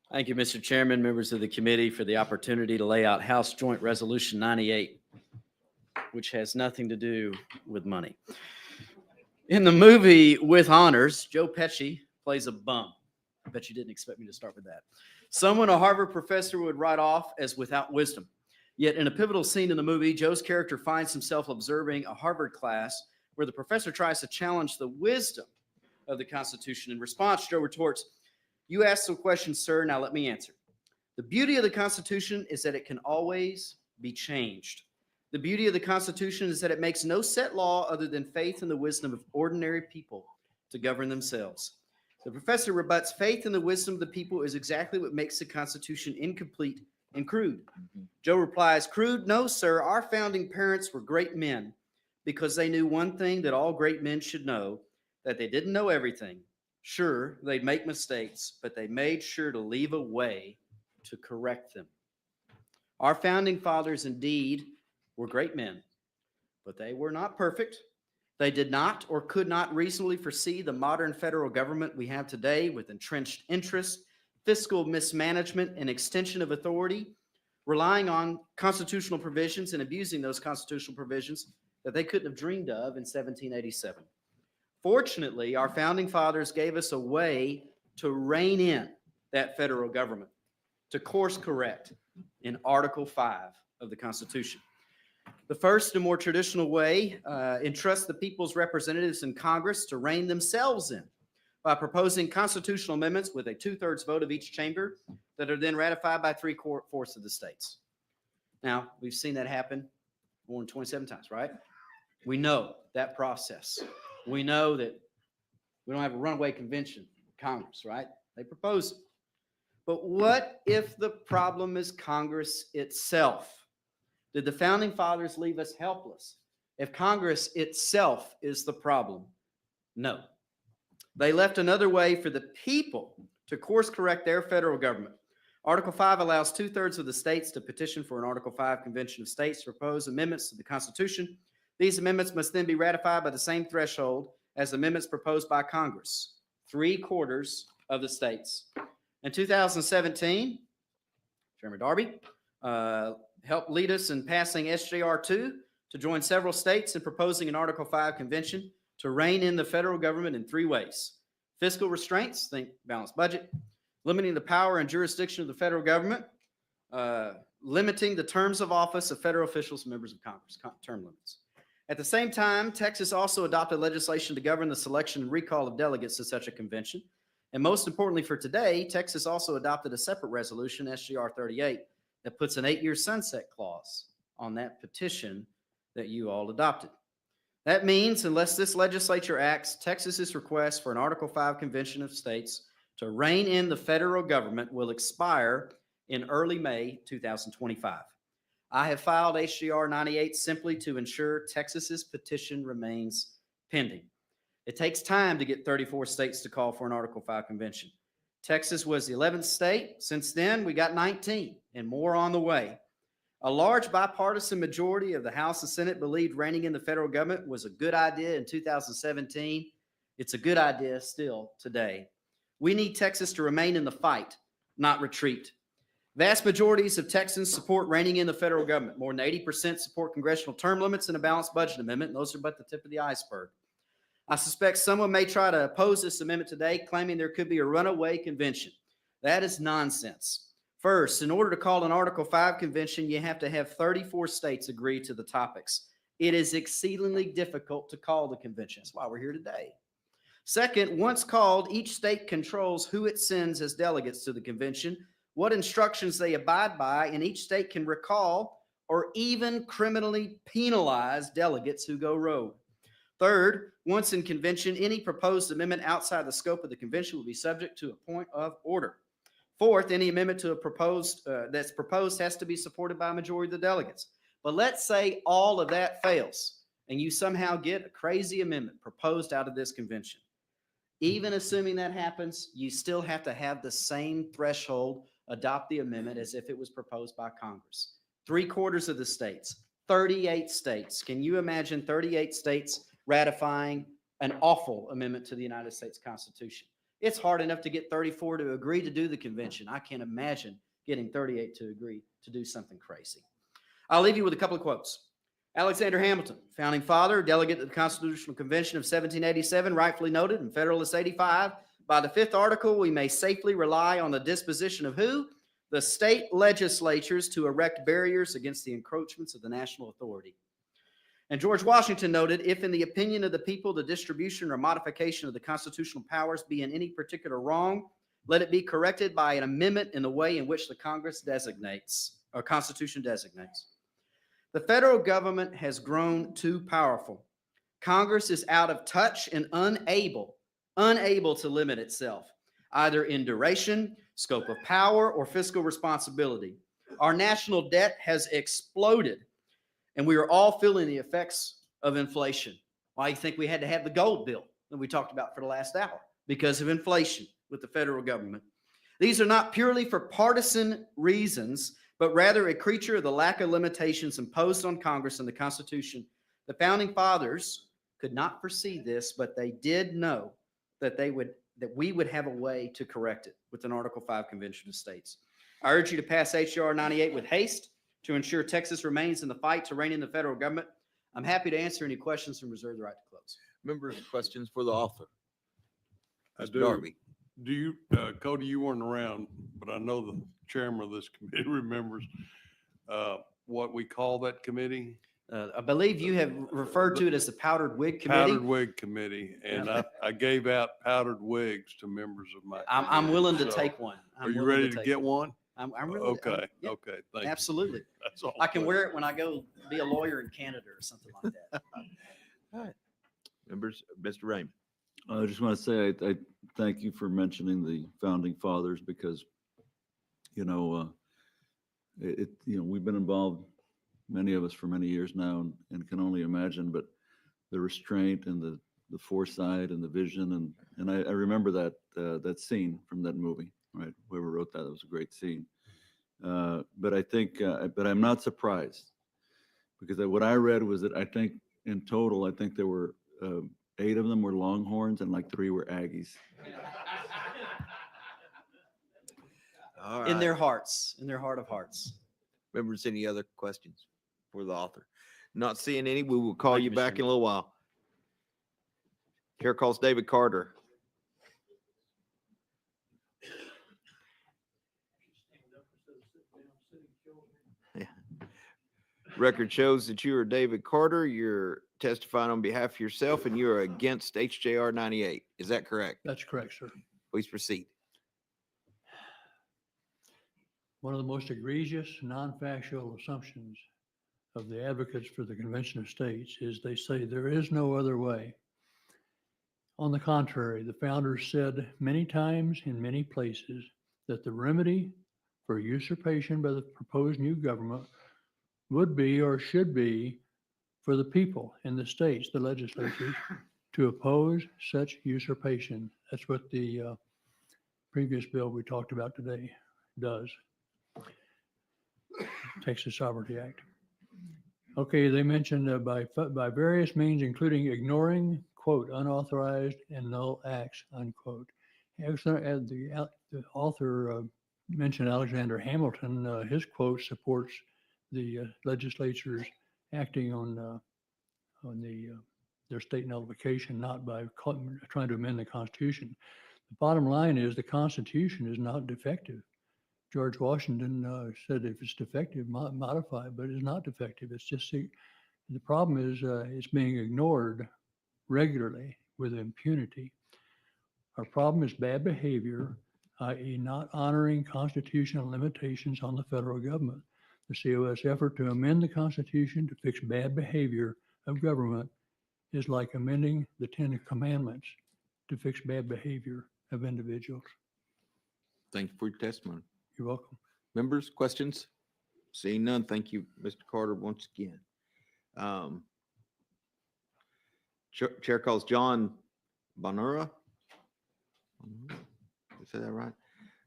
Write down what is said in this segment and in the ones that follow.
Thank you, Mr. Chairman, members of the committee, for the opportunity to lay out House Joint Resolution 98, which has nothing to do with money. In the movie With Honors, Joe Pesci plays a bum. I bet you didn't expect me to start with that. Someone a Harvard professor would write off as without wisdom. Yet in a pivotal scene in the movie, Joe's character finds himself observing a Harvard class where the professor tries to challenge the wisdom of the Constitution. In response, Joe retorts, "You asked some questions, sir. Now let me answer. The beauty of the Constitution is that it can always be changed. The beauty of the Constitution is that it makes no set law other than faith in the wisdom of ordinary people to govern themselves. The professor rebuts faith in the wisdom of the people is exactly what makes the Constitution incomplete and crude. Joe replies, crude? No, sir. Our founding parents were great men because they knew one thing that all great men should know, that they didn't know everything. Sure, they'd make mistakes, but they made sure to leave a way to correct them. Our founding fathers indeed were great men, but they were not perfect. They did not or could not reasonably foresee the modern federal government we have today with entrenched interests, fiscal mismanagement, and extension of authority, relying on constitutional provisions and abusing those constitutional provisions that they couldn't have dreamed of in 1787. Fortunately, our founding fathers gave us a way to rein in that federal government, to course correct in Article 5 of the Constitution. The first and more traditional way entrusts the people's representatives in Congress to rein themselves in by proposing constitutional amendments with a two-thirds vote of each chamber that are then ratified by three-fourths of the states. Now, we've seen that happen more than 27 times, right? We know that process. We know that we don't have a runaway convention in Congress, right? They propose it. But what if the problem is Congress itself? Did the founding fathers leave us helpless if Congress itself is the problem? No. They left another way for the people to course correct their federal government. Article 5 allows two-thirds of the states to petition for an Article 5 Convention of States to propose amendments to the Constitution. These amendments must then be ratified by the same threshold as amendments proposed by Congress, three-quarters of the states. In 2017, Chairman Darby helped lead us in passing SJR 2 to join several states in proposing an Article 5 convention to rein in the federal government in three ways. Fiscal restraints, think balanced budget, limiting the power and jurisdiction of the federal government, limiting the terms of office of federal officials and members of Congress, term limits. At the same time, Texas also adopted legislation to govern the selection and recall of delegates to such a convention. And most importantly for today, Texas also adopted a separate resolution, SGR 38, that puts an 8-year sunset clause on that petition that you all adopted. That means, unless this legislature acts, Texas's request for an Article 5 Convention of States to rein in the federal government will expire in early May 2025. I have filed HJR 98 simply to ensure Texas's petition remains pending. It takes time to get 34 states to call for an Article 5 convention. Texas was the 11th state. Since then, we got 19 and more on the way. A large bipartisan majority of the House and Senate believed reining in the federal government was a good idea in 2017. It's a good idea still today. We need Texas to remain in the fight, not retreat. Vast majorities of Texans support reining in the federal government. More than 80% support congressional term limits and a balanced budget amendment. And those are but the tip of the iceberg. I suspect someone may try to oppose this amendment today, claiming there could be a runaway convention. That is nonsense. First, in order to call an Article 5 convention, you have to have 34 states agree to the topics. It is exceedingly difficult to call the convention. That's why we're here today. Second, once called, each state controls who it sends as delegates to the convention, what instructions they abide by, and each state can recall or even criminally penalize delegates who go rogue. Third, once in convention, any proposed amendment outside the scope of the convention will be subject to a point of order. Fourth, any amendment to a that's proposed has to be supported by a majority of the delegates. But let's say all of that fails and you somehow get a crazy amendment proposed out of this convention. Even assuming that happens, you still have to have the same threshold, adopt the amendment as if it was proposed by Congress. Three-quarters of the states, 38 states. Can you imagine 38 states ratifying an awful amendment to the United States Constitution? It's hard enough to get 34 to agree to do the convention. I can't imagine getting 38 to agree to do something crazy. I'll leave you with a couple of quotes. Alexander Hamilton, founding father, delegate to the Constitutional Convention of 1787, rightfully noted in Federalist 85, by the fifth article, we may safely rely on the disposition of who? The state legislatures to erect barriers against the encroachments of the national authority. And George Washington noted, if in the opinion of the people, the distribution or modification of the constitutional powers be in any particular wrong, let it be corrected by an amendment in the way in which the Congress designates, or Constitution designates. The federal government has grown too powerful. Congress is out of touch and unable to limit itself, either in duration, scope of power, or fiscal responsibility. Our national debt has exploded, and we are all feeling the effects of inflation. Why do you think we had to have the gold bill that we talked about for the last hour? Because of inflation with the federal government. These are not purely for partisan reasons, but rather a creature of the lack of limitations imposed on Congress and the Constitution. The founding fathers could not foresee this, but they did know that we would have a way to correct it with an Article 5 Convention of States. I urge you to pass H.R. 98 with haste to ensure Texas remains in the fight to rein in the federal government. I'm happy to answer any questions and reserve the right to close. Members, questions for the author? I Mr. do. Darby. Do you, Cody, you weren't around, but I know the chairman of this committee remembers what we call that committee? I believe you have referred to it as the Powdered Wig Committee. Powdered Wig Committee, and I gave out powdered wigs to members of my. I'm willing to So, take one. Are you ready to get one? I'm really, Okay, yeah, okay, thank you. absolutely. That's all. I can wear it when I go be a lawyer in Canada or something like that. All right. Members, Mr. Raymond. I just want to say I thank you for mentioning the founding fathers because, we've been involved, many of us, for many years now, and can only imagine. But the restraint and the foresight and the vision, and I remember that scene from that movie. Right, whoever wrote that, was a great scene. But I think, but I'm not surprised because what I read was that I think in total, there were 8 of them were Longhorns and like 3 were Aggies. All right. In their hearts, in their heart of hearts. Members, any other questions for the author? Not seeing any, we will call Thank you you, back Mr. in a little while. Chair calls David Carter. Yeah. Record shows that you are David Carter. You're testifying on behalf of yourself and you are against HJR 98. Is that correct? That's correct, sir. Please proceed. One of the most egregious non-factual assumptions of the advocates for the Convention of States is they say there is no other way. On the contrary, the founders said many times in many places that the remedy for usurpation by the proposed new government would be or should be for the people in the states, the legislatures, to oppose such usurpation. That's what the previous bill we talked about today does. Texas Sovereignty Act. Okay, they mentioned by various means, including ignoring, quote, unauthorized and null acts, unquote. The author mentioned Alexander Hamilton. His quote supports the legislatures acting on their state nullification, not by trying to amend the Constitution. The bottom line is the Constitution is not defective. George Washington said if it's defective, modify, but it's not defective. It's just the problem is it's being ignored regularly with impunity. Our problem is bad behavior, i.e. not honoring constitutional limitations on the federal government. The COS effort to amend the Constitution to fix bad behavior of government is like amending the 10 Commandments to fix bad behavior of individuals. Thank you for your testimony. You're welcome. Members, questions? Seeing none, thank you, Mr. Carter, once again. Chair calls John Bonura. Is that right?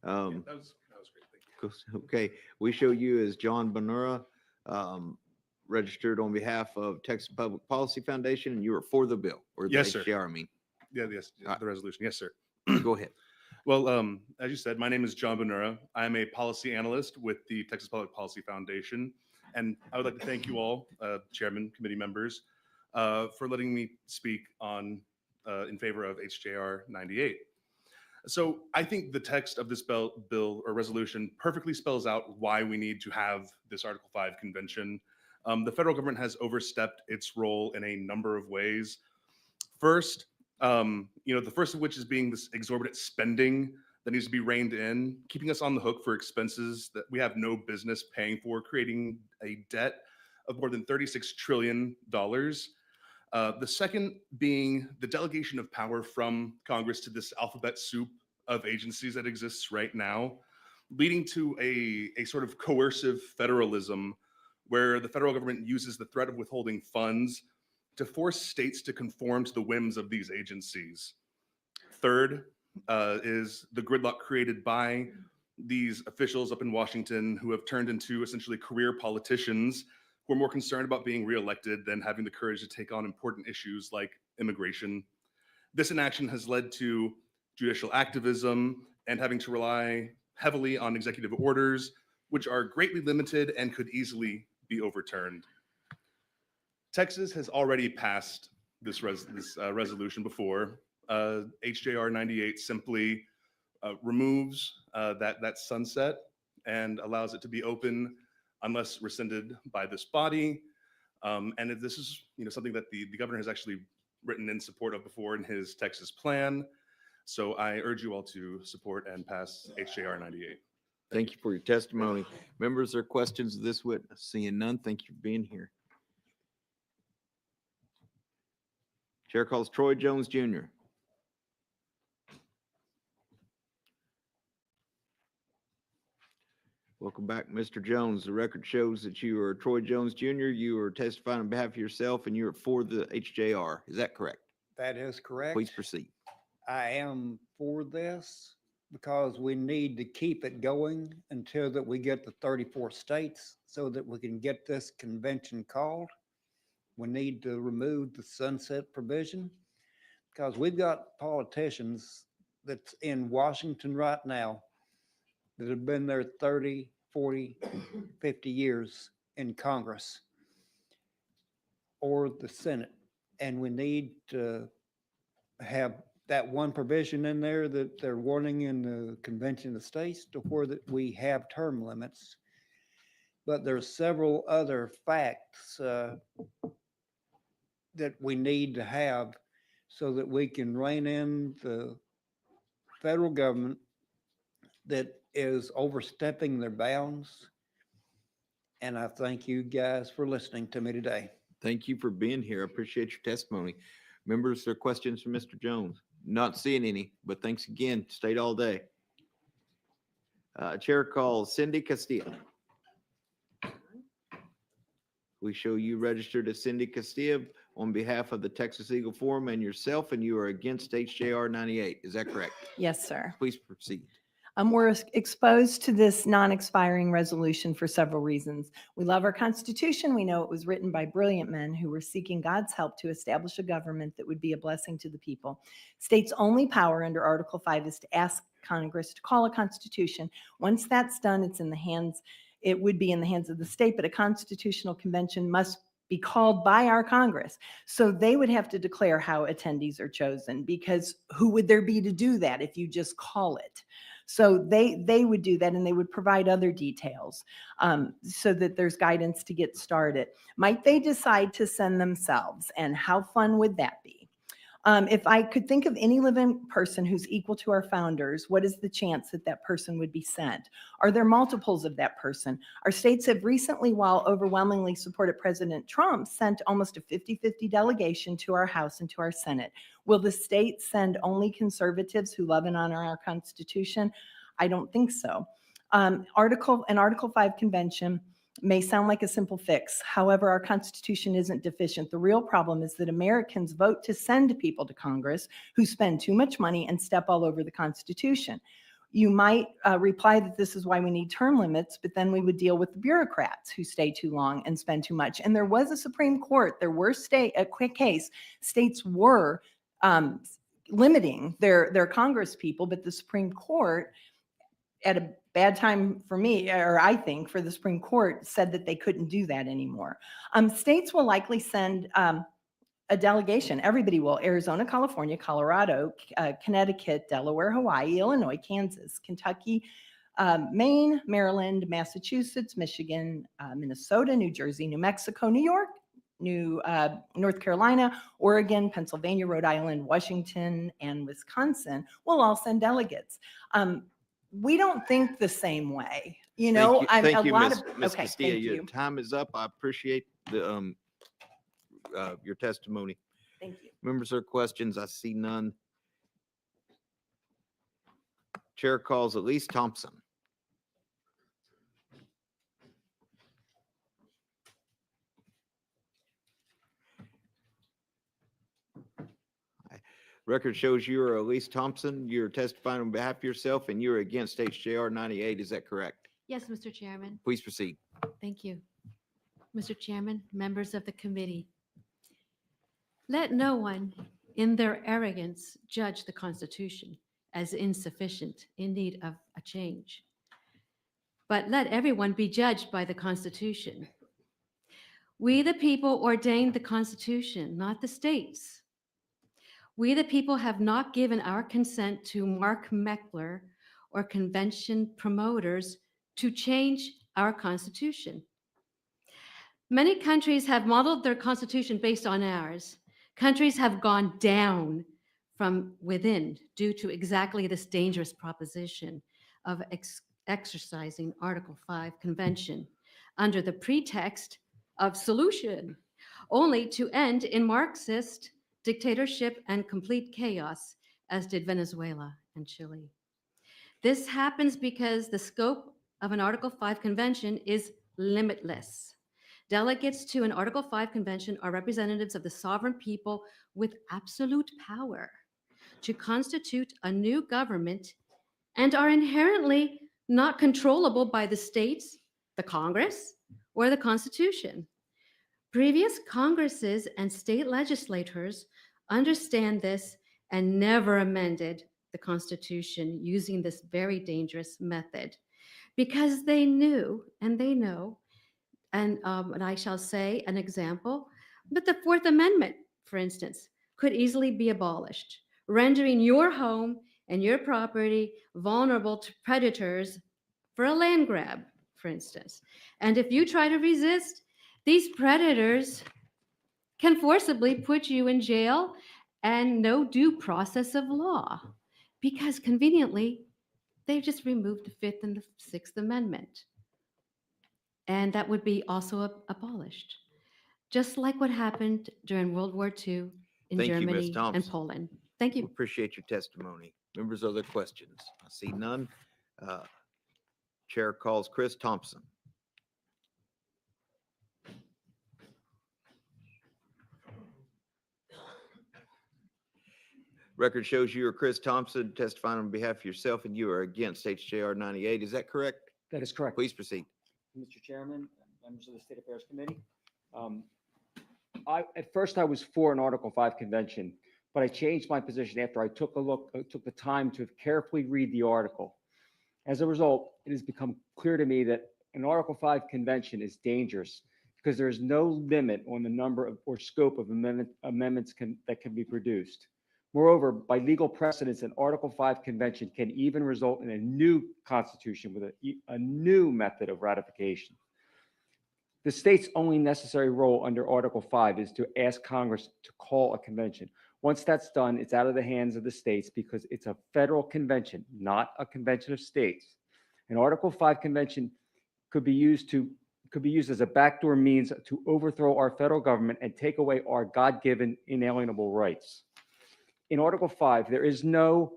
That was great. Thank you. Okay, we show you as John Bonura, registered on behalf of Texas Public Policy Foundation, and you are for the bill, or the Yes, sir. HJR, I mean. Yes, All right. the resolution. Yes, sir. Go ahead. Well, as you said, my name is John Bonura. I am a policy analyst with the Texas Public Policy Foundation. And I would like to thank you all, chairman, committee members, for letting me speak on in favor of HJR 98. So I think the text of this bill or resolution perfectly spells out why we need to have this Article 5 convention. The federal government has overstepped its role in a number of ways. First, the first of which is being this exorbitant spending that needs to be reined in, keeping us on the hook for expenses that we have no business paying for, creating a debt of more than $36 trillion. The second being the delegation of power from Congress to this alphabet soup of agencies that exists right now, leading to a sort of coercive federalism where the federal government uses the threat of withholding funds to force states to conform to the whims of these agencies. Third is the gridlock created by these officials up in Washington who have turned into essentially career politicians who are more concerned about being reelected than having the courage to take on important issues like immigration. This inaction has led to judicial activism and having to rely heavily on executive orders, which are greatly limited and could easily be overturned. Texas has already passed this resolution before. HJR 98 simply removes that sunset and allows it to be open unless rescinded by this body. And this is something that the governor has actually written in support of before in his Texas plan. So I urge you all to support and pass HJR 98. Thank you for your testimony. Members, there are questions of this witness? Seeing none, thank you for being here. Chair calls Troy Jones Jr. Welcome back, Mr. Jones. The record shows that you are Troy Jones Jr. You are testifying on behalf of yourself and you're for the HJR. Is that correct? That is correct. Please proceed. I am for this because we need to keep it going until that we get to 34 states so that we can get this convention called. We need to remove the sunset provision because we've got politicians that's in Washington right now that have been there 30, 40, 50 years in Congress or the Senate. And we need to have that one provision in there that they're wanting in the Convention of States to where that we have term limits. But there's several other facts that we need to have so that we can rein in the federal government that is overstepping their bounds. And I thank you guys for listening to me today. Thank you for being here. I appreciate your testimony. Members, there are questions for Mr. Jones? Not seeing any, but thanks again. Stayed all day. Chair calls Cindy Castilla. We show you registered as Cindy Castilla on behalf of the Texas Eagle Forum and yourself, and you are against HJR 98. Is that correct? Yes, sir. Please proceed. We're exposed to this non-expiring resolution for several reasons. We love our Constitution. We know it was written by brilliant men who were seeking God's help to establish a government that would be a blessing to the people. States' only power under Article 5 is to ask Congress to call a constitution. Once that's done, it would be in the hands of the state, but a constitutional convention must be called by our Congress. So they would have to declare how attendees are chosen, because who would there be to do that if you just call it? So they would do that, and they would provide other details so that there's guidance to get started. Might they decide to send themselves, and how fun would that be? If I could think of any living person who's equal to our founders, what is the chance that that person would be sent? Are there multiples of that person? Our states have recently, while overwhelmingly supported President Trump, sent almost a 50-50 delegation to our House and to our Senate. Will the states send only conservatives who love and honor our Constitution? I don't think so. An Article 5 convention may sound like a simple fix. However, our Constitution isn't deficient. The real problem is that Americans vote to send people to Congress who spend too much money and step all over the Constitution. You might reply that this is why we need term limits, but then we would deal with the bureaucrats who stay too long and spend too much. And there was a Supreme Court, there were a quick case, states were limiting their Congress people, but the Supreme Court, at a bad time for me, or I think for the Supreme Court, said that they couldn't do that anymore. States will likely send a delegation. Everybody will: Arizona, California, Colorado, Connecticut, Delaware, Hawaii, Illinois, Kansas, Kentucky, Maine, Maryland, Massachusetts, Michigan, Minnesota, New Jersey, New Mexico, New York, North Carolina, Oregon, Pennsylvania, Rhode Island, Washington, and Wisconsin will all send delegates. We don't think the same way. You know, Thank you, a lot Ms. of, Ms. okay, Castillo. thank Your you. time is up. I appreciate the, your testimony. Thank you. Members, there questions? I see none. Chair calls Elise Thompson. Record shows you are Elise Thompson. You're testifying on behalf of yourself and you're against HJR 98. Is that correct? Yes, Mr. Chairman. Please proceed. Thank you. Mr. Chairman, members of the committee, let no one in their arrogance judge the Constitution as insufficient, in need of a change. But let everyone be judged by the Constitution. We, the people, ordained the Constitution, not the states. We, the people, have not given our consent to Mark Meckler or convention promoters to change our Constitution. Many countries have modeled their Constitution based on ours. Countries have gone down from within due to exactly this dangerous proposition of exercising Article 5 Convention under the pretext of solution, only to end in Marxist dictatorship and complete chaos, as did Venezuela and Chile. This happens because the scope of an Article 5 convention is limitless. Delegates to an Article 5 convention are representatives of the sovereign people with absolute power to constitute a new government and are inherently not controllable by the states, the Congress, or the Constitution. Previous Congresses and state legislators understand this and never amended the Constitution using this very dangerous method because they knew and they know, and I shall say an example, but the Fourth Amendment, for instance, could easily be abolished, rendering your home and your property vulnerable to predators for a land grab, for instance. And if you try to resist, these predators can forcibly put you in jail and no due process of law, because conveniently, they've just removed the Fifth and the Sixth Amendment. And that would be also abolished, just like what happened during World War II in Thank you, Ms. Germany and Thompson. Poland. Thank We you. appreciate your testimony. Members, other questions? I see none. Chair calls Chris Thompson. Record shows you are Chris Thompson testifying on behalf of yourself and you are against HJR 98. Is that correct? That is correct. Please proceed. Mr. Chairman, members of the State Affairs Committee. At first I was for an Article 5 convention, but I changed my position after I took the time to carefully read the article. As a result, it has become clear to me that an Article 5 convention is dangerous because there is no limit on the number of or scope of amendments that can be produced. Moreover, by legal precedents, an Article 5 convention can even result in a new constitution with a new method of ratification. The state's only necessary role under Article 5 is to ask Congress to call a convention. Once that's done, it's out of the hands of the states because it's a federal convention, not a convention of states. An Article 5 convention could be used as a backdoor means to overthrow our federal government and take away our God-given inalienable rights. In Article 5, there is no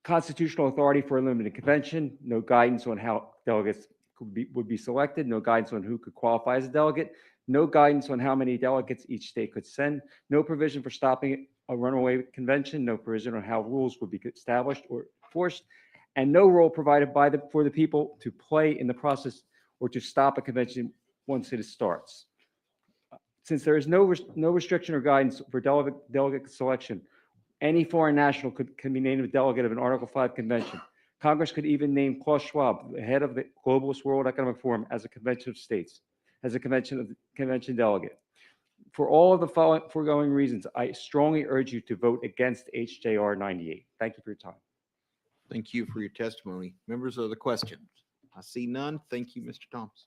constitutional authority for a limited convention, no guidance on how delegates would be selected, no guidance on who could qualify as a delegate, no guidance on how many delegates each state could send, no provision for stopping a runaway convention, no provision on how rules would be established or enforced, and no role provided for the people to play in the process or to stop a convention once it starts. Since there is no restriction or guidance for delegate selection, Any foreign national can be named a delegate of an Article 5 convention. Congress could even name Klaus Schwab, the head of the Globalist World Economic Forum, as a convention of states, as a convention delegate. For all of the foregoing reasons, I strongly urge you to vote against HJR 98. Thank you for your time. Thank you for your testimony. Members of the questions? I see none. Thank you, Mr. Thompson.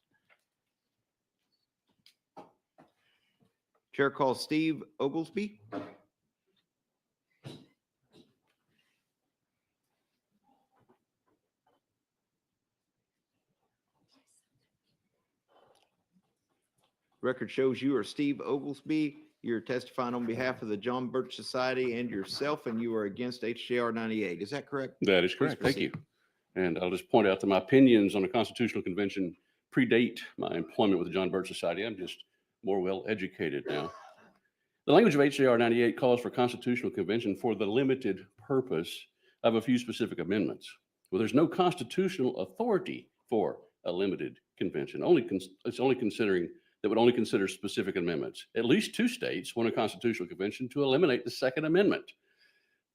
Chair calls Steve Oglesby. Record shows you are Steve Oglesby. You're testifying on behalf of the John Birch Society and yourself, and you are against HJR 98. Is that correct? That is Please correct. Thank proceed. you. And I'll just point out that my opinions on the Constitutional Convention predate my employment with the John Birch Society. I'm just more well educated now. The language of HJR 98 calls for Constitutional Convention for the limited purpose of a few specific amendments. Well, there's no constitutional authority for a limited convention. It's only considering that would only consider specific amendments. At least 2 states want a constitutional convention to eliminate the Second Amendment.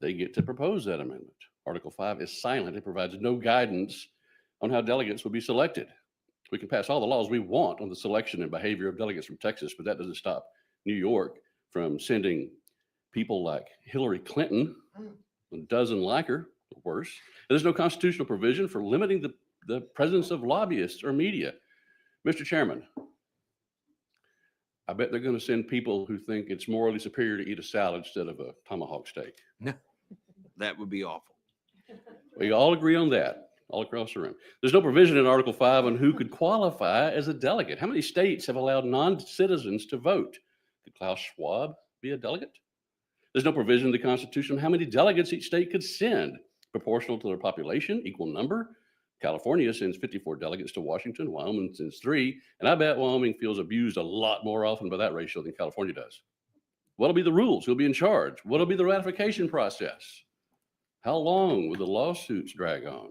They get to propose that amendment. Article 5 is silent. It provides no guidance on how delegates will be selected. We can pass all the laws we want on the selection and behavior of delegates from Texas, but that doesn't stop New York from sending people like Hillary Clinton, a dozen like her, or worse. There's no constitutional provision for limiting the presence of lobbyists or media. Mr. Chairman, I bet they're going to send people who think it's morally superior to eat a salad instead of a tomahawk steak. That would be awful. We all agree on that, all across the room. There's no provision in Article 5 on who could qualify as a delegate. How many states have allowed non-citizens to vote? Could Klaus Schwab be a delegate? There's no provision in the Constitution on how many delegates each state could send, proportional to their population, equal number. California sends 54 delegates to Washington. Wyoming sends 3. And I bet Wyoming feels abused a lot more often by that ratio than California does. What'll be the rules? Who'll be in charge? What'll be the ratification process? How long will the lawsuits drag on?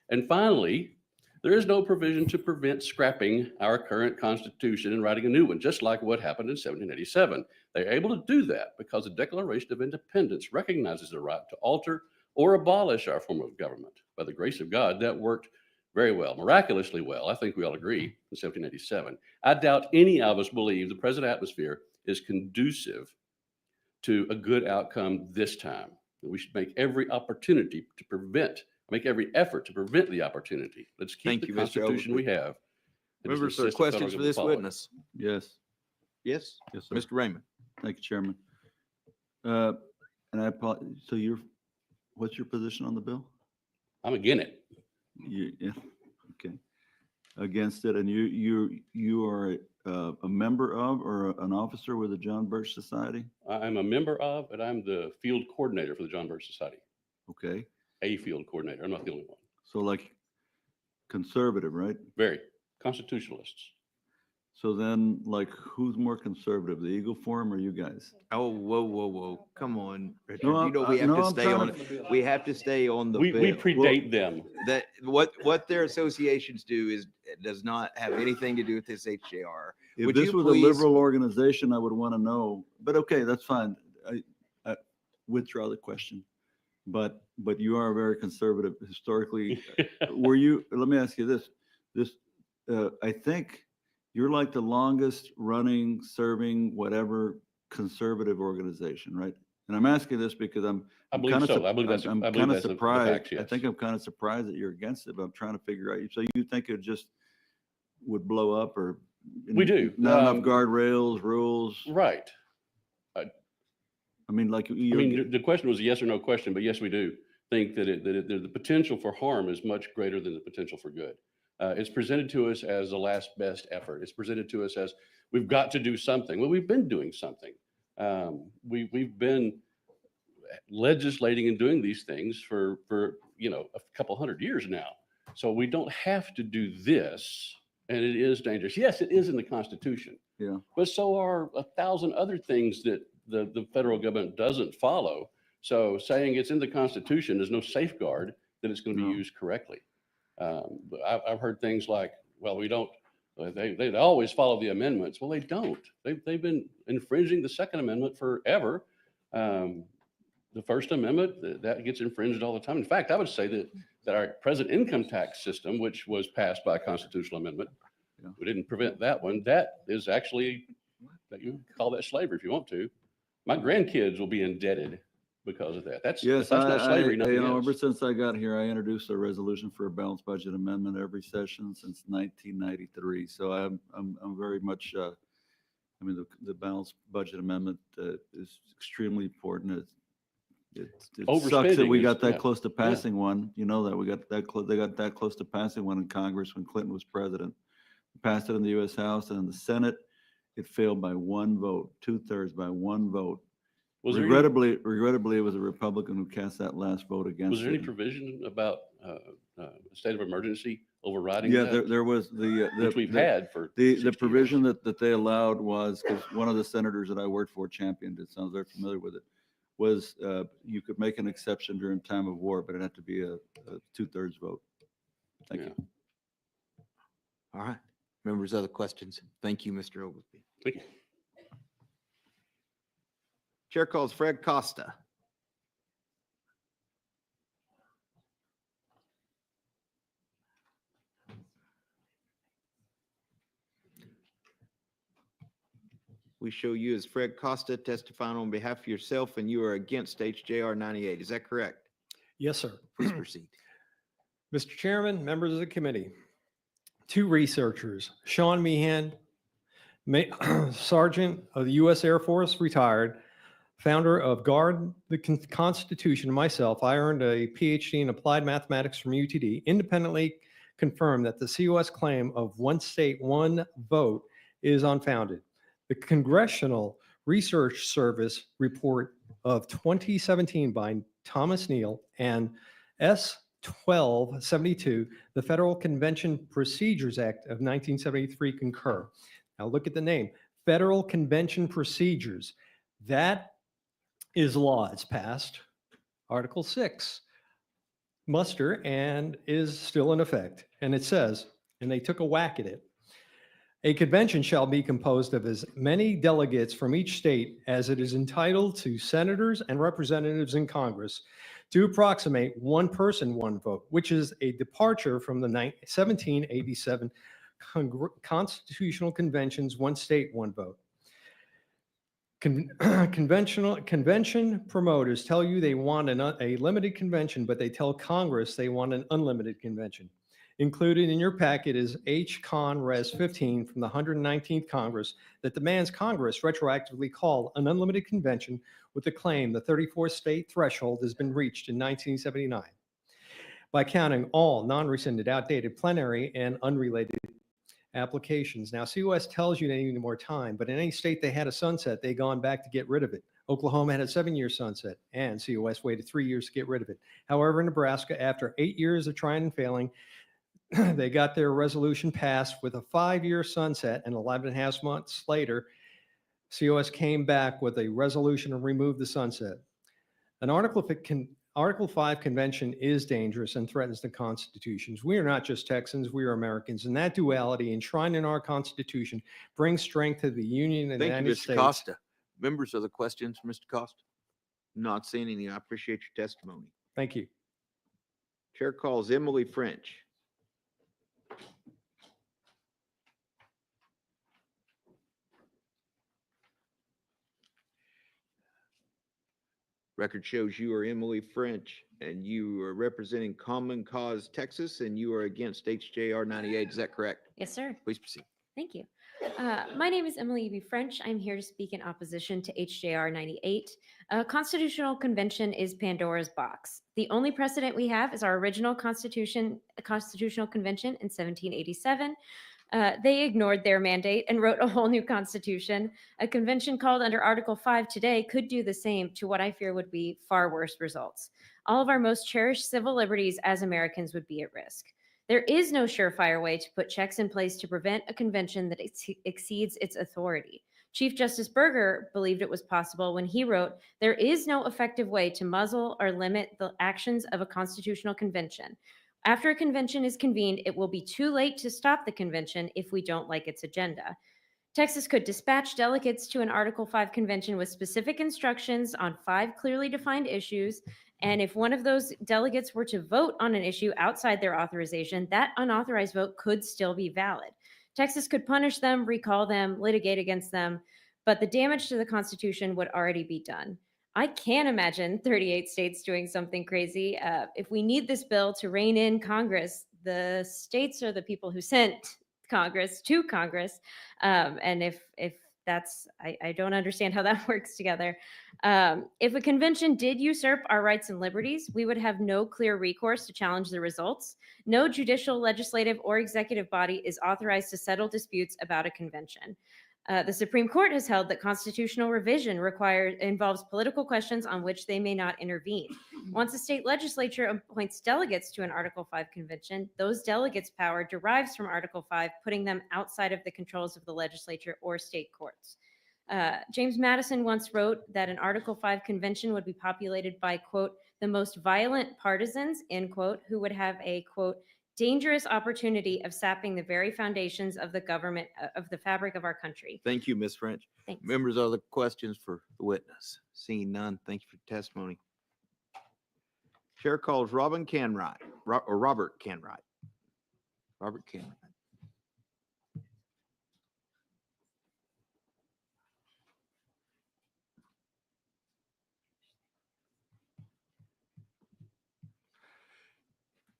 And finally, there is no provision to prevent scrapping our current Constitution and writing a new one, just like what happened in 1787. They're able to do that because the Declaration of Independence recognizes the right to alter or abolish our form of government. By the grace of God, that worked very well, miraculously well. I think we all agree in 1787. I doubt any of us believe the present atmosphere is conducive to a good outcome this time. We should make every opportunity to make every effort to prevent the opportunity. Let's keep Thank the you, Mr. Constitution we Oglesby. have. and just Members, are insist the federal questions for government this follow it. witness? Yes, Yes, yes, sir. Mr. Raymond. Thank you, Chairman. And I apologize. So what's your position on the bill? I'm against it. Yeah, okay. Against it, and you are a member of or an officer with the John Birch Society? I'm a member of, and I'm the field coordinator for the John Birch Society. Okay, A field coordinator. I'm not the only one. so like conservative, right? Very constitutionalists. So then, like, who's more conservative, the Eagle Forum or you guys? Oh, whoa. Come on, Richard. No, You know we have no, to I'm stay trying on, we have to stay on the We bill. predate them. That, what their associations do is, does not have anything to do with this HJR. If Would this you was please- a liberal organization, I would want to know, but okay, that's fine. I withdraw the question. But you are very conservative historically. Were you, let me ask you this, I think you're like the longest running, serving, whatever conservative organization, right? And I'm asking this because I I'm believe kind so. of, I believe that's. I'm I believe kind of that's the surprised. facts, I yes. think I'm kind of surprised that you're against it, but I'm trying to figure out, so you think it just would blow up or? We do. Not enough guardrails, rules. Right. I mean, like I you're, mean, the question was a yes or no question, but yes, we do think that the potential for harm is much greater than the potential for good. It's presented to us as the last best effort. It's presented to us as we've got to do something. Well, we've been doing something. We've been legislating and doing these things for a couple hundred years now. So we don't have to do this, and it is dangerous. Yes, it is in the Constitution. Yeah. But so are 1,000 other things that the federal government doesn't follow. So saying it's in the Constitution, there's no safeguard that it's going to be No. used correctly. But I've heard things like, well, we don't, they always follow the amendments. Well, they don't. They've been infringing the Second Amendment forever. the First Amendment, that gets infringed all the time. In fact, I would say that our present income tax system, which was passed by a constitutional amendment, Yeah. we didn't prevent that one. That is actually, you can call that slavery if you want to. My grandkids will be indebted because of that. That's, Yes, if that's not slavery, nothing ever else. since I got here, I introduced a resolution for a balanced budget amendment every session since 1993. So I'm very much, I mean, the balanced budget amendment is extremely important. It sucks that we Overspending got is- that yeah, close to passing one. You know that we got that close, they got that close to passing one in Congress when Clinton was president. Passed it in the US House, and in the Senate, it failed by one vote, 2/3 by one vote. Was there any- Regrettably, it was a Republican who cast that last vote against Was there any it. provision about a state of emergency overriding Yeah, that? there was Which we've had for The 60 provision years. that they allowed was, because one of the senators that I worked for championed it, sounds very familiar with it, was you could make an exception during time of war, but it had to be a 2/3 vote. Thank Yeah. you. All right. Members, other questions? Thank you, Mr. Oglesby. Thank you. Chair calls Fred Costa. We show you as Fred Costa testifying on behalf of yourself, and you are against HJR 98. Is that correct? Yes, sir. Please proceed. Mr. Chairman, members of the committee, two researchers, Sean Meehan, Sergeant of the U.S. Air Force, retired, founder of Guard the Constitution, and myself, I earned a PhD in applied mathematics from UTD, independently confirmed that the COS claim of one state, one vote is unfounded. The Congressional Research Service report of 2017 by Thomas Neal and S. 1272, the Federal Convention Procedures Act of 1973 concur. Now look at the name, Federal Convention Procedures. That is law. It's passed. Article 6, muster, and is still in effect. And it says, and they took a whack at it, a convention shall be composed of as many delegates from each state as it is entitled to senators and representatives in Congress to approximate one person, one vote, which is a departure from the 1787 Constitutional Convention's one state, one vote. Convention promoters tell you they want a limited convention, but they tell Congress they want an unlimited convention. Included in your packet is H. Con. Res. 15 from the 119th Congress that demands Congress retroactively call an unlimited convention with the claim the 34 state threshold has been reached in 1979 by counting all non-rescinded, outdated, plenary, and unrelated applications. Now, COS tells you they need more time, but in any state they had a sunset, they gone back to get rid of it. Oklahoma had a 7-year sunset, and COS waited 3 years to get rid of it. However, Nebraska, after 8 years of trying and failing, they got their resolution passed with a 5-year sunset, and 11.5 months later, COS came back with a resolution to remove the sunset. An Article 5 convention is dangerous and threatens the constitutions. We are not just Texans, we are Americans, and that duality enshrined in our Constitution brings strength to the Union and the Thank you, United Mr. States. Costa. Members, other questions for Mr. Costa? Not seeing any. I appreciate your testimony. Thank you. Chair calls Emily French. Record shows you are Emily French, and you are representing Common Cause Texas, and you are against HJR 98. Is that correct? Yes, sir. Please proceed. Thank you. My name is Emily B. French. I'm here to speak in opposition to HJR 98. A constitutional convention is Pandora's box. The only precedent we have is our original constitutional convention in 1787. They ignored their mandate and wrote a whole new constitution. A convention called under Article 5 today could do the same to what I fear would be far worse results. All of our most cherished civil liberties as Americans would be at risk. There is no surefire way to put checks in place to prevent a convention that exceeds its authority. Chief Justice Berger believed it was possible when he wrote, "There is no effective way to muzzle or limit the actions of a constitutional convention. After a convention is convened, it will be too late to stop the convention if we don't like its agenda." Texas could dispatch delegates to an Article 5 convention with specific instructions on 5 clearly defined issues. And if one of those delegates were to vote on an issue outside their authorization, that unauthorized vote could still be valid. Texas could punish them, recall them, litigate against them, but the damage to the Constitution would already be done. I can't imagine 38 states doing something crazy. If we need this bill to rein in Congress, the states are the people who sent Congress to Congress. And if that's, I don't understand how that works together. If a convention did usurp our rights and liberties, we would have no clear recourse to challenge the results. No judicial, legislative, or executive body is authorized to settle disputes about a convention. The Supreme Court has held that constitutional revision involves political questions on which they may not intervene. Once a state legislature appoints delegates to an Article 5 convention, those delegates' power derives from Article 5, putting them outside of the controls of the legislature or state courts. James Madison once wrote that an Article 5 convention would be populated by, quote, the most violent partisans, end quote, who would have a, quote, dangerous opportunity of sapping the very foundations of the government, of the fabric of our country. Thank you, Ms. French. Thanks. Members, other questions for the witness? Seeing none, thank you for your testimony. Chair calls Robert Canright. Robert Canright.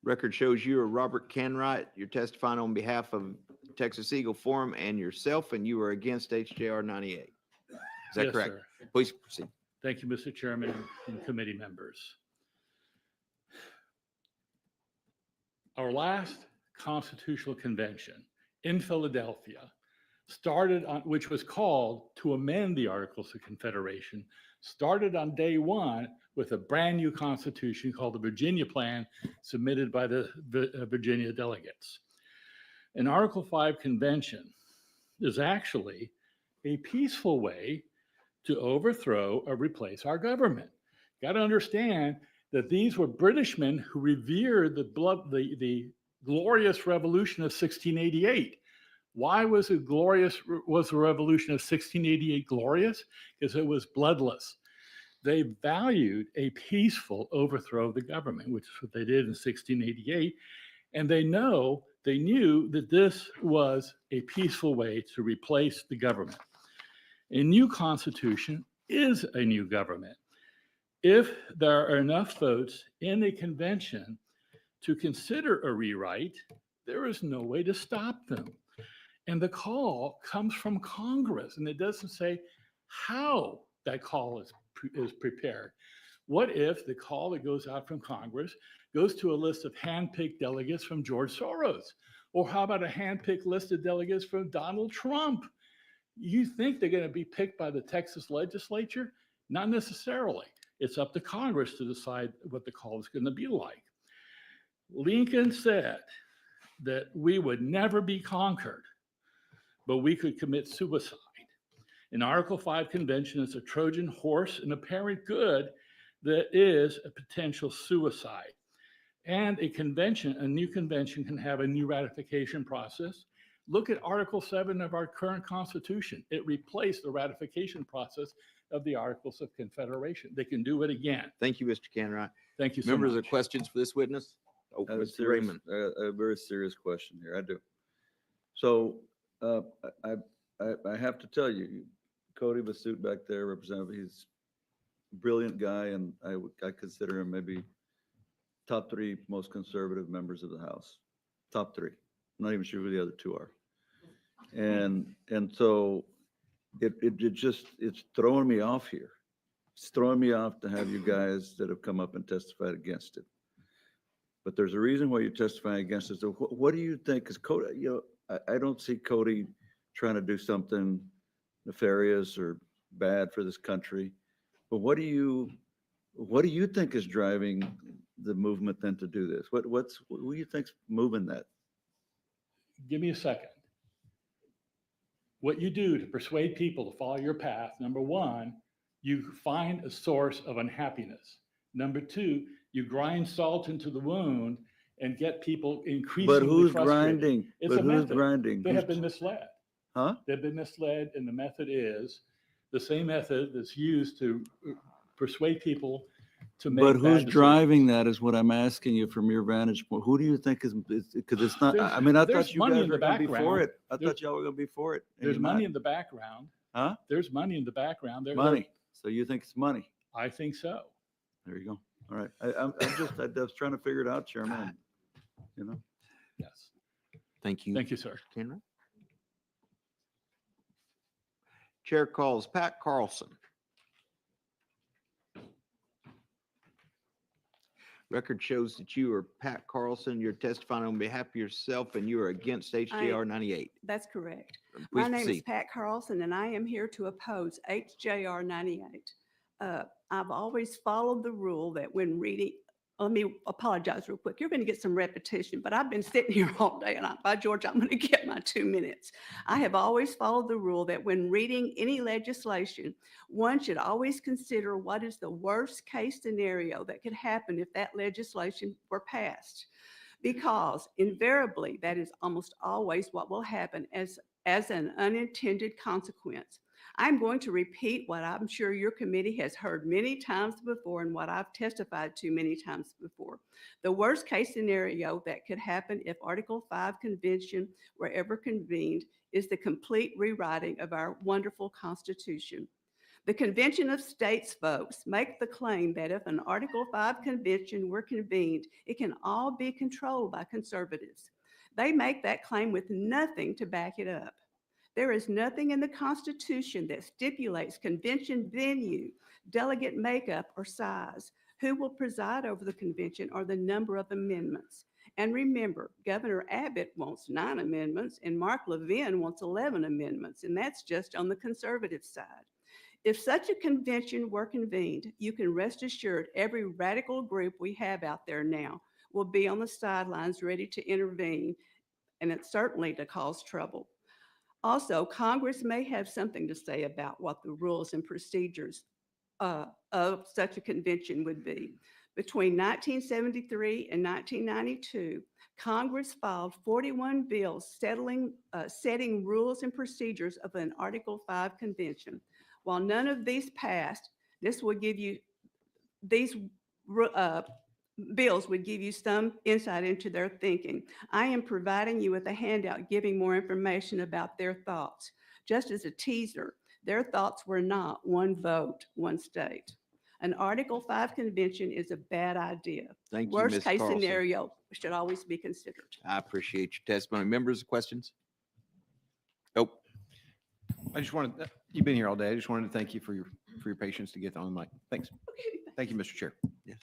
Record shows you are Robert Canright. You're testifying on behalf of Texas Eagle Forum and yourself, and you are against HJR 98. Is that Yes, correct? sir. Please proceed. Thank you, Mr. Chairman and committee members. Our last constitutional convention in Philadelphia started on, which was called to amend the Articles of Confederation, started on day one with a brand new constitution called the Virginia Plan submitted by the Virginia delegates. An Article 5 convention is actually a peaceful way to overthrow or replace our government. Got to understand that these were Britishmen who revered the glorious revolution of 1688. Why was the revolution of 1688 glorious? Because it was bloodless. They valued a peaceful overthrow of the government, which is what they did in 1688. And they knew that this was a peaceful way to replace the government. A new constitution is a new government. If there are enough votes in a convention to consider a rewrite, there is no way to stop them. And the call comes from Congress, and it doesn't say how that call is prepared. What if the call that goes out from Congress goes to a list of handpicked delegates from George Soros? Or how about a handpicked list of delegates from Donald Trump? You think they're going to be picked by the Texas legislature? Not necessarily. It's up to Congress to decide what the call is going to be like. Lincoln said that we would never be conquered, but we could commit suicide. An Article 5 convention is a Trojan horse, an apparent good that is a potential suicide. And a new convention can have a new ratification process. Look at Article 7 of our current Constitution. It replaced the ratification process of the Articles of Confederation. They can do it again. Thank you, Mr. Canright. Thank you so Members, much. are questions for this witness? Oh, I have Mr. Raymond. a very serious question here. I do. So I have to tell you, Cody Basut back there, Representative, he's a brilliant guy, and I consider him maybe top 3 most conservative members of the House. Top 3. I'm not even sure who the other 2 are. And so it's throwing me off here. It's throwing me off to have you guys that have come up and testified against it. But there's a reason why you're testifying against it. So what do you think? Because Cody, I don't see Cody trying to do something nefarious or bad for this country. But what do you think is driving the movement then to do this? What do you think's moving that? Give me a second. What you do to persuade people to follow your path, number 1, you find a source of unhappiness. Number 2, you grind salt into the wound and get people increasingly But who's frustrated. grinding? It's But a who's method. grinding? They have been misled. Huh? They've been misled, and the method is the same method that's used to persuade people to make But bad who's decisions. driving that is what I'm asking you from your vantage point. Who do you think is, because it's not, I mean, I There's thought you money guys in were the gonna be for background. it. I There's- thought y'all were gonna be for it. and There's you're money not. in the background. Huh? There's money in the background. Money. So you think it's money? I think so. There you go. All right. I was trying to figure it out, Chairman. You know? Yes. Thank you. Thank you, sir. Henry. Chair calls Pat Carlson. Record shows that you are Pat Carlson. You're testifying on behalf of yourself and you are against HJR 98. That's correct. Please My name is proceed. Pat Carlson, and I am here to oppose HJR 98. I've always followed the rule that when reading, let me apologize real quick. You're going to get some repetition, but I've been sitting here all day, and by George, I'm going to get my 2 minutes. I have always followed the rule that when reading any legislation, one should always consider what is the worst case scenario that could happen if that legislation were passed. Because invariably, that is almost always what will happen as an unintended consequence. I'm going to repeat what I'm sure your committee has heard many times before and what I've testified to many times before. The worst case scenario that could happen if Article 5 convention were ever convened is the complete rewriting of our wonderful Constitution. The Convention of States folks make the claim that if an Article 5 convention were convened, it can all be controlled by conservatives. They make that claim with nothing to back it up. There is nothing in the Constitution that stipulates convention venue, delegate makeup, or size, who will preside over the convention, or the number of amendments. And remember, Governor Abbott wants 9 amendments and Mark Levin wants 11 amendments, and that's just on the conservative side. If such a convention were convened, you can rest assured every radical group we have out there now will be on the sidelines ready to intervene, and it's certainly to cause trouble. Also, Congress may have something to say about what the rules and procedures of such a convention would be. Between 1973 and 1992, Congress filed 41 bills setting rules and procedures of an Article 5 convention. While none of these passed, these bills would give you some insight into their thinking. I am providing you with a handout giving more information about their thoughts. Just as a teaser, their thoughts were not one vote, one state. An Article 5 convention is a bad idea. Thank you, Worst Ms. case Carlson. scenario should always be considered. I appreciate your testimony. Members, questions? Oh, I just wanted, you've been here all day. I just wanted to thank you for your patience to get on the mic. Thanks. Thank you, Mr. Chair. yes.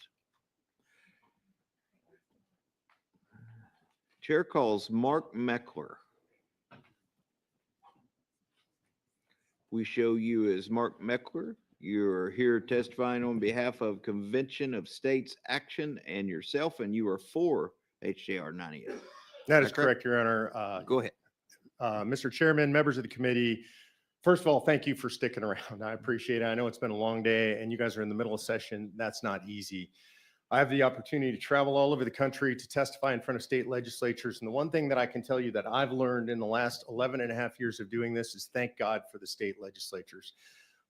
Chair calls Mark Meckler. We show you as Mark Meckler. You're here testifying on behalf of Convention of States Action and yourself, and you are for HJR 98. That is correct, Your Honor. Go ahead. Mr. Chairman, members of the committee, first of all, thank you for sticking around. I appreciate it. I know it's been a long day and you guys are in the middle of session. That's not easy. I have the opportunity to travel all over the country to testify in front of state legislatures. And the one thing that I can tell you that I've learned in the last 11 and a half years of doing this is thank God for the state legislatures.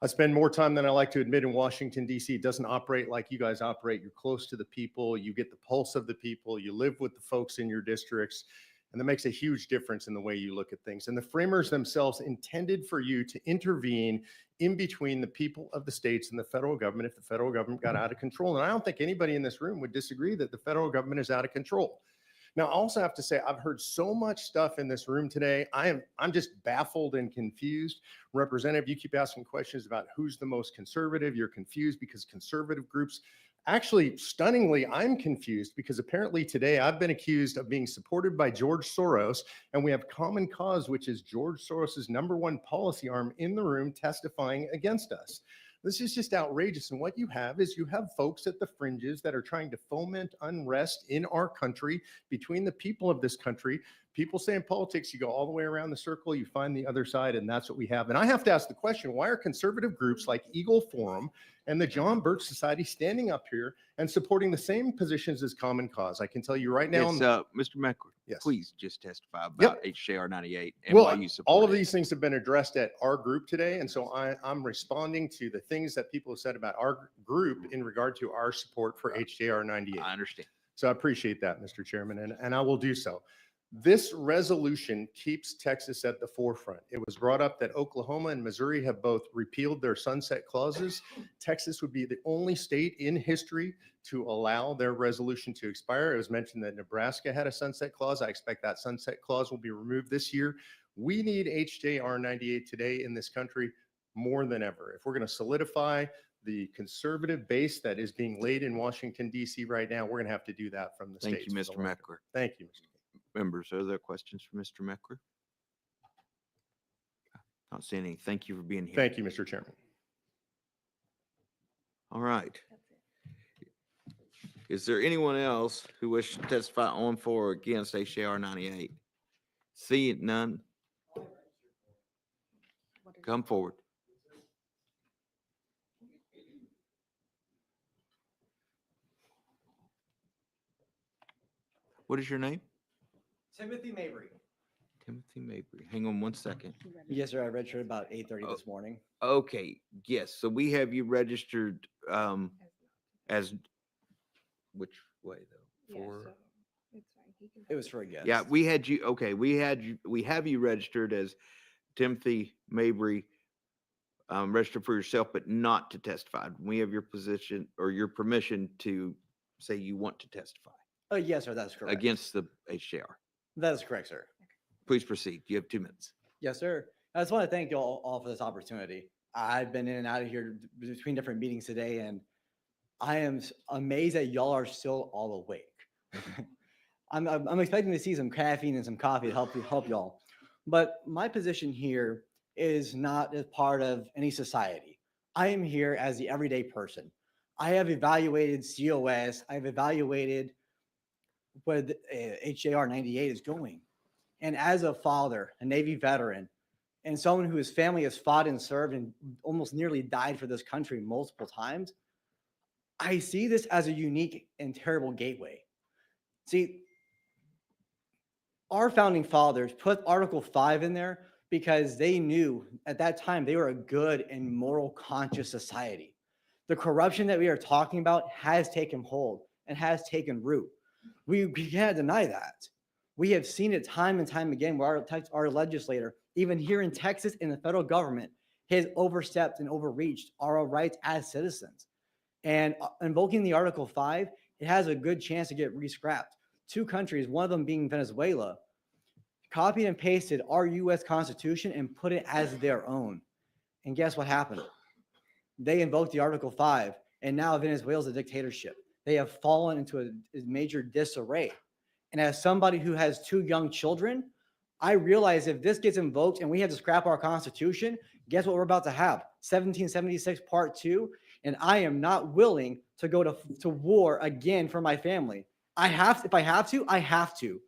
I spend more time than I like to admit in Washington, D.C. It doesn't operate like you guys operate. You're close to the people. You get the pulse of the people. You live with the folks in your districts. And that makes a huge difference in the way you look at things. And the framers themselves intended for you to intervene in between the people of the states and the federal government if the federal government got out of control. And I don't think anybody in this room would disagree that the federal government is out of control. Now, I also have to say, I've heard so much stuff in this room today. I'm just baffled and confused. Representative, you keep asking questions about who's the most conservative. You're confused because conservative groups. Actually, stunningly, I'm confused because apparently today I've been accused of being supported by George Soros, and we have Common Cause, which is George Soros's #1 policy arm in the room testifying against us. This is just outrageous. And what you have is you have folks at the fringes that are trying to foment unrest in our country between the people of this country. People say in politics, you go all the way around the circle, you find the other side, and that's what we have. And I have to ask the question, why are conservative groups like Eagle Forum and the John Birch Society standing up here and supporting the same positions as Common Cause? I can tell you right now. Yes, Mr. Meckler. Yes. please just testify about HJR 98 and Well, why you support all of it. these things have been addressed at our group today, and so I'm responding to the things that people have said about our group in regard to our support for HJR 98. I understand. So I appreciate that, Mr. Chairman, and I will do so. This resolution keeps Texas at the forefront. It was brought up that Oklahoma and Missouri have both repealed their sunset clauses. Texas would be the only state in history to allow their resolution to expire. It was mentioned that Nebraska had a sunset clause. I expect that sunset clause will be removed this year. We need HJR 98 today in this country more than ever. If we're going to solidify the conservative base that is being laid in Washington, D.C. right now, we're going to have to do that from the Thank states. you, for the Mr. long term. Meckler. Thank you, Mr. Members, are there questions for Mr. Meckler? Not seeing any. Thank you for being here. Thank you, Mr. Chairman. All right. Is there anyone else who wishes to testify on, for, or against HJR 98? See none? Come forward. What is your name? Timothy Mabry. Timothy Mabry. Hang on one second. Yes, sir. I registered about 8:30 this morning. Okay, yes, so we have you registered as, which way though? For, It was for a guest. yeah, we had you, okay, we have you registered as Timothy Mabry, registered for yourself, but not to testify. We have your position or your permission to say you want to testify Yes, sir. That's correct. against the HJR. That is correct, sir. Please proceed. You have 2 minutes. Yes, sir. I just want to thank you all for this opportunity. I've been in and out of here between different meetings today, and I am amazed that y'all are still all awake. I'm expecting to see some caffeine and some coffee to help y'all. But my position here is not as part of any society. I am here as the everyday person. I have evaluated COS. I've evaluated where the, HJR 98 is going. And as a father, a Navy veteran, and someone whose family has fought and served and almost nearly died for this country multiple times, I see this as a unique and terrible gateway. See, our founding fathers put Article 5 in there because they knew at that time they were a good and moral conscious society. The corruption that we are talking about has taken hold and has taken root. We can't deny that. We have seen it time and time again where our legislator, even here in Texas in the federal government, has overstepped and overreached our rights as citizens. And invoking the Article 5, it has a good chance to get re-scrapped. 2 countries, one of them being Venezuela, copied and pasted our U.S. Constitution and put it as their own. And guess what happened? They invoked the Article 5, and now Venezuela is a dictatorship. They have fallen into a major disarray. And as somebody who has 2 young children, I realize if this gets invoked and we have to scrap our Constitution, guess what we're about to have? 1776 Part 2. And I am not willing to go to war again for my family. If I have to, I have to.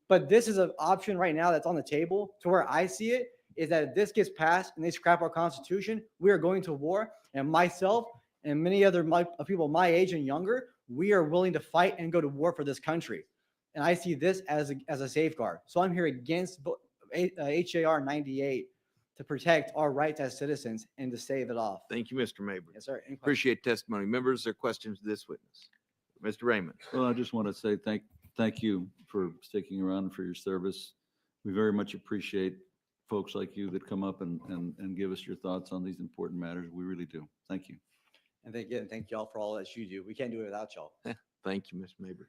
But this is an option right now that's on the table to where I see it is that if this gets passed and they scrap our Constitution, we are going to war. And myself and many other people my age and younger, we are willing to fight and go to war for this country. And I see this as a safeguard. So I'm here against HJR 98 to protect our rights as citizens and to save it off. Thank you, Mr. Mabry. Yes, sir. Any questions? Appreciate testimony. Members, there are questions to this witness? Mr. Raymond. Well, I just want to say thank you for sticking around and for your service. We very much appreciate folks like you that come up and give us your thoughts on these important matters. We really do. Thank you. And thank y'all for all that you do. We can't do it without y'all. Thank you, Mr. Mabry.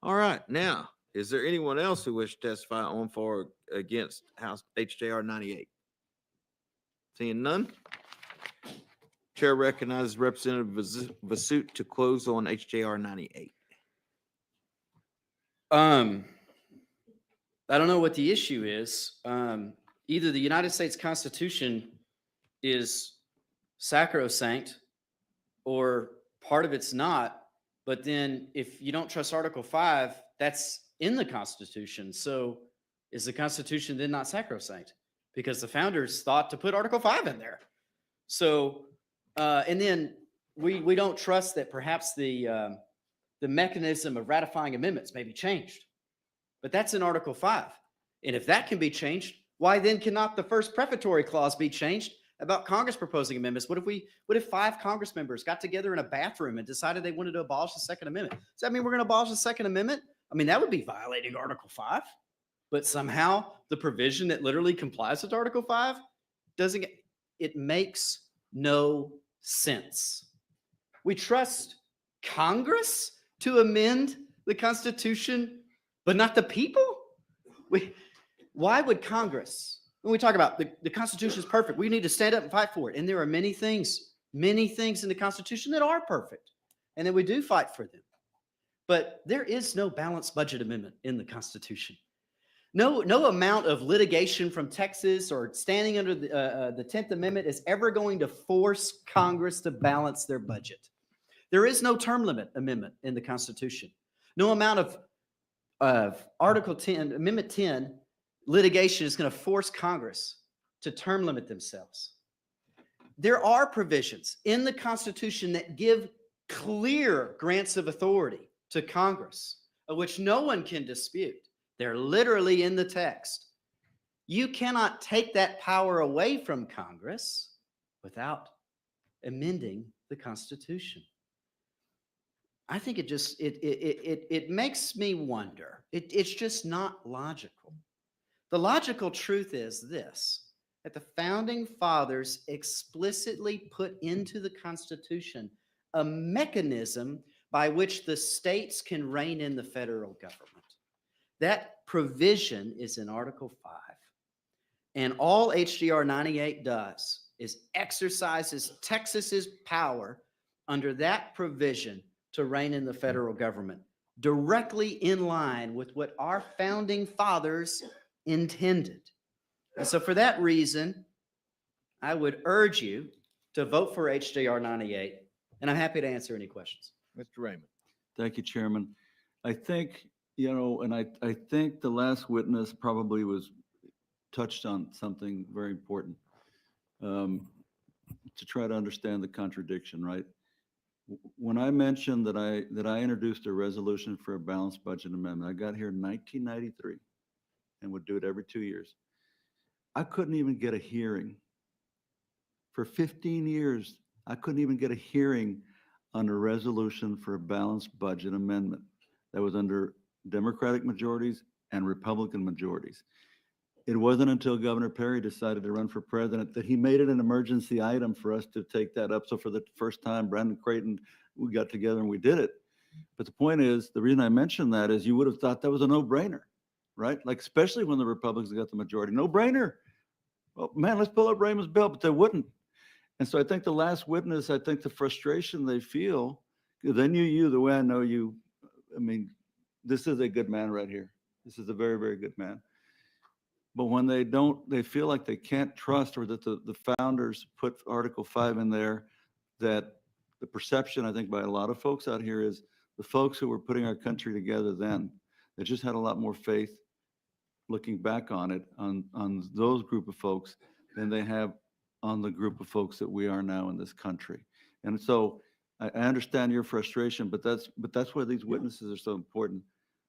All right, now, is there anyone else who wishes to testify on, for, or against House HJR 98? Seeing none. Chair recognizes Representative Vasut to close on HJR 98. I don't know what the issue is. Either the United States Constitution is sacrosanct or part of it's not. But then if you don't trust Article 5, that's in the Constitution. So is the Constitution then not sacrosanct? Because the founders thought to put Article 5 in there. So, and then we don't trust that perhaps the mechanism of ratifying amendments may be changed. But that's in Article 5. And if that can be changed, why then cannot the first prefatory clause be changed about Congress proposing amendments? What if 5 Congress members got together in a bathroom and decided they wanted to abolish the Second Amendment? Does that mean we're going to abolish the Second Amendment? I mean, that would be violating Article 5. But somehow the provision that literally complies with Article 5 doesn't get, it makes no sense. We trust Congress to amend the Constitution, but not the people? Why would Congress, when we talk about the Constitution is perfect, we need to stand up and fight for it. And there are many things in the Constitution that are perfect, and that we do fight for them. But there is no balanced budget amendment in the Constitution. No amount of litigation from Texas or standing under the 10th Amendment is ever going to force Congress to balance their budget. There is no term limit amendment in the Constitution. No amount of Article 10, Amendment 10 litigation is going to force Congress to term limit themselves. There are provisions in the Constitution that give clear grants of authority to Congress, of which no one can dispute. They're literally in the text. You cannot take that power away from Congress without amending the Constitution. I think it makes me wonder. It's just not logical. The logical truth is this, that the founding fathers explicitly put into the Constitution a mechanism by which the states can rein in the federal government. That provision is in Article 5. And all HJR 98 does is exercises Texas's power under that provision to rein in the federal government, directly in line with what our founding fathers intended. And so for that reason, I would urge you to vote for HJR 98, and I'm happy to answer any questions. Mr. Raymond. Thank you, Chairman. I think, and I think the last witness probably touched on something very important to try to understand the contradiction, right? When I mentioned that I introduced a resolution for a balanced budget amendment, I got here in 1993 and would do it every 2 years. I couldn't even get a hearing. For 15 years, I couldn't even get a hearing on a resolution for a balanced budget amendment that was under Democratic majorities and Republican majorities. It wasn't until Governor Perry decided to run for president that he made it an emergency item for us to take that up. So for the first time, Brandon Creighton, we got together and we did it. But the point is, the reason I mentioned that is you would have thought that was a no-brainer, right? Like, especially when the Republicans got the majority. No-brainer. Well, man, let's pull up Raymond's bill, but they wouldn't. And so I think the last witness, I think the frustration they feel, because I knew you the way I know you. I mean, this is a good man right here. This is a very, very good man. But when they feel like they can't trust, or that the founders put Article 5 in there, that the perception, I think, by a lot of folks out here is the folks who were putting our country together then, they just had a lot more faith looking back on it, on those group of folks than they have on the group of folks that we are now in this country. And so I understand your frustration, but that's why these witnesses are so important.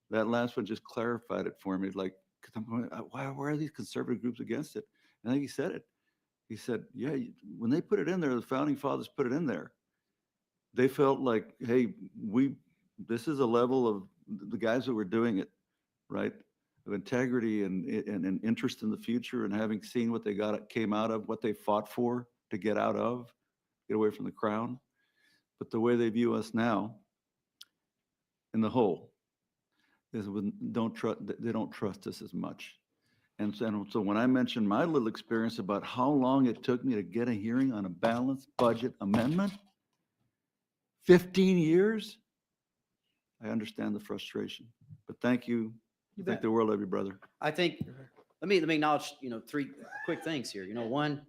That last one just clarified it for me. Like, because I'm going, why are these conservative groups against it? And I think he said it. He said, yeah, when they put it in there, the founding fathers put it in there. They felt like, hey, this is a level of the guys that were doing it, right? Of integrity and interest in the future, and having seen what they came out of, what they fought for to get out of, get away from the crown. But the way they view us now, in the whole, is they don't trust us as much. And so when I mentioned my little experience about how long it took me to get a hearing on a balanced budget amendment, 15 years, I understand the frustration. But thank you. I think the world of you, brother. I think, let me acknowledge, 3 quick things here. One,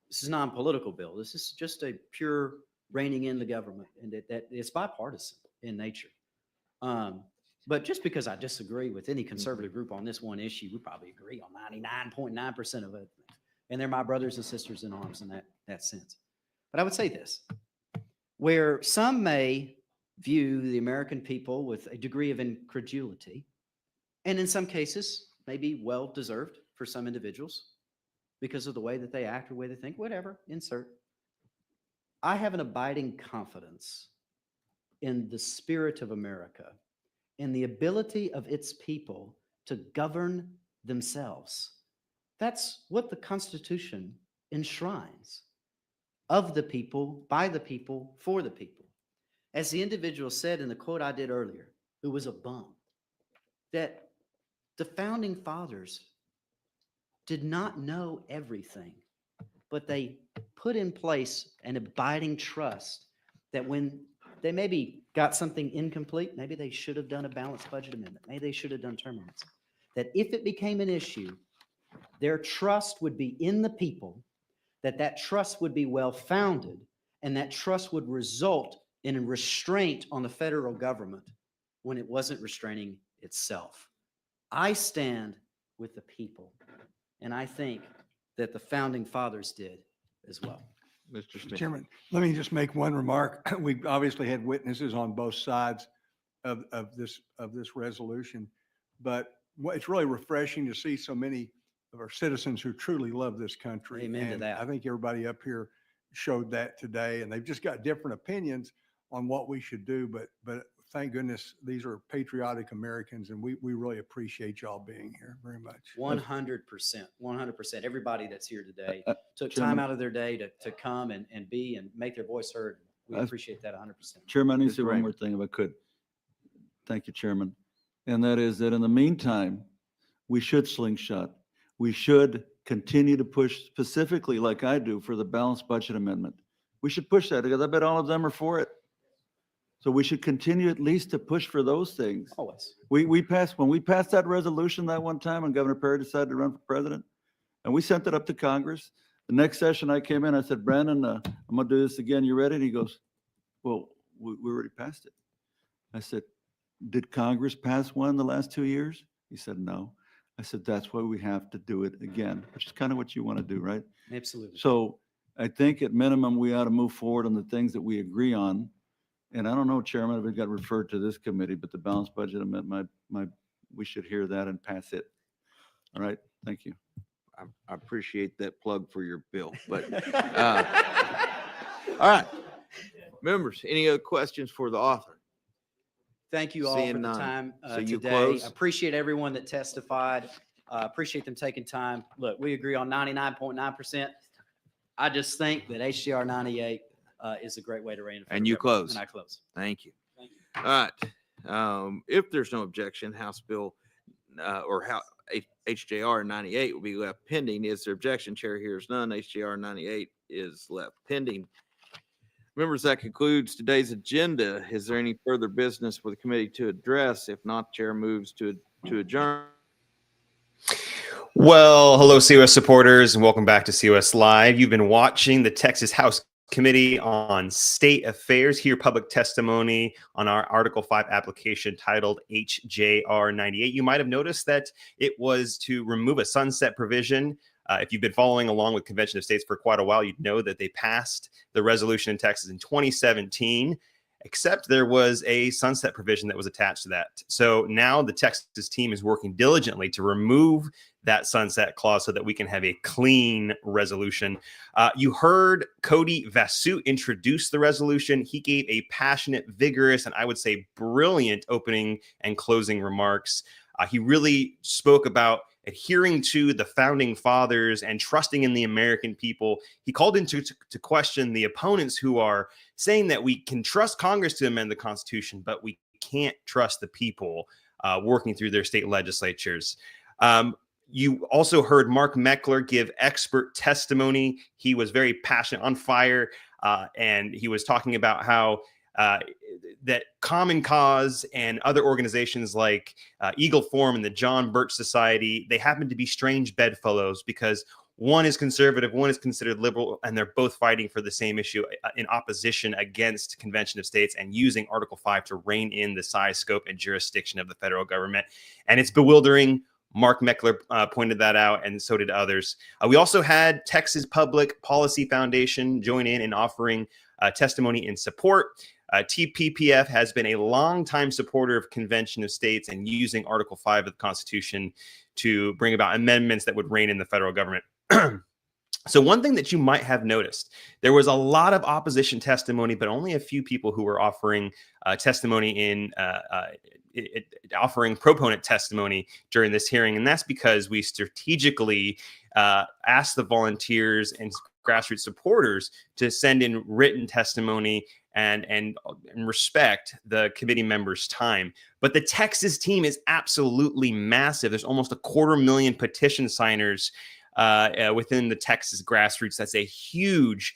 this is not a political bill. This is just a pure reining in the government, and that it's bipartisan in nature. But just because I disagree with any conservative group on this one issue, we probably agree on 99.9% of it. And they're my brothers and sisters in arms in that sense. But I would say this, where some may view the American people with a degree of incredulity, And in some cases, maybe well-deserved for some individuals because of the way that they act or the way they think, whatever, insert. I have an abiding confidence in the spirit of America and the ability of its people to govern themselves. That's what the Constitution enshrines: of the people, by the people, for the people. As the individual said in the quote I did earlier, who was a bum, that the founding fathers did not know everything, but they put in place an abiding trust that when they maybe got something incomplete, maybe they should have done a balanced budget amendment, maybe they should have done term limits, that if it became an issue, their trust would be in the people, that trust would be well-founded, and that trust would result in a restraint on the federal government when it wasn't restraining itself. I stand with the people, and I think that the founding fathers did as well. Mr. Smith. Chairman, let me just make one remark. We've obviously had witnesses on both sides of this resolution, but it's really refreshing to see so many of our citizens who truly love this country. Amen to And that. I think everybody up here showed that today, and they've just got different opinions on what we should do, but thank goodness these are patriotic Americans, and we really appreciate y'all being here very much. 100%, 100%. Everybody that's here today took Chairman. time out of their day to come and be and make their voice heard. We I've- appreciate that 100%. Chairman, I need to Mr. say one Raymond. more thing if I could. Thank you, Chairman. And that is that in the meantime, we should slingshot. We should continue to push specifically, like I do, for the balanced budget amendment. We should push that because I bet all of them are for it. So we should continue at least to push for those things. Always. When we passed that resolution that one time and Governor Perry decided to run for president, and we sent it up to Congress, the next session I came in, I said, Brandon, I'm gonna do this again. You ready? And he goes, well, we already passed it. I said, did Congress pass one the last 2 years? He said, no. I said, that's why we have to do it again, which is kind of what you want to do, right? Absolutely. So I think at minimum, we ought to move forward on the things that we agree on. And I don't know, Chairman, if it got referred to this committee, but the balanced budget amendment, we should hear that and pass it. All right, thank you. I appreciate that plug for your bill, but, all right. Members, any other questions for the author? Thank you all for Seeing the none. time So you today. close? Appreciate everyone that testified. Appreciate them taking time. Look, we agree on 99.9%. I just think that HJR 98 is a great way to reign. And you close. And I close. Thank you. Thank you. All right. If there's no objection, House Bill HJR 98 will be left pending. Is there objection? Chair hears none. HJR 98 is left pending. Members, that concludes today's agenda. Is there any further business for the committee to address? If not, Chair moves to adjourn. Well, hello, COS supporters, and welcome back to COS Live. You've been watching the Texas House Committee on State Affairs hear public testimony on our Article 5 application titled HJR 98. You might have noticed that it was to remove a sunset provision. If you've been following along with Convention of States for quite a while, you'd know that they passed the resolution in Texas in 2017, except there was a sunset provision that was attached to that. So now the Texas team is working diligently to remove that sunset clause so that we can have a clean resolution. You heard Cody Vasu introduce the resolution. He gave a passionate, vigorous, and I would say brilliant opening and closing remarks. He really spoke about adhering to the founding fathers and trusting in the American people. He called into to question the opponents who are saying that we can trust Congress to amend the Constitution, but we can't trust the people working through their state legislatures. You also heard Mark Meckler give expert testimony. He was very passionate, on fire, and he was talking about how that Common Cause and other organizations like Eagle Forum and the John Birch Society, they happen to be strange bedfellows because one is conservative, one is considered liberal, and they're both fighting for the same issue in opposition against Convention of States and using Article 5 to rein in the size, scope, and jurisdiction of the federal government. And it's bewildering. Mark Meckler pointed that out, and so did others. We also had Texas Public Policy Foundation join in offering testimony in support. TPPF has been a longtime supporter of Convention of States and using Article 5 of the Constitution to bring about amendments that would rein in the federal government. So one thing that you might have noticed, there was a lot of opposition testimony, but only a few people who were offering testimony offering proponent testimony during this hearing. And that's because we strategically asked the volunteers and grassroots supporters to send in written testimony and respect the committee members' time. But the Texas team is absolutely massive. There's almost 250,000 petition signers within the Texas grassroots. That's a huge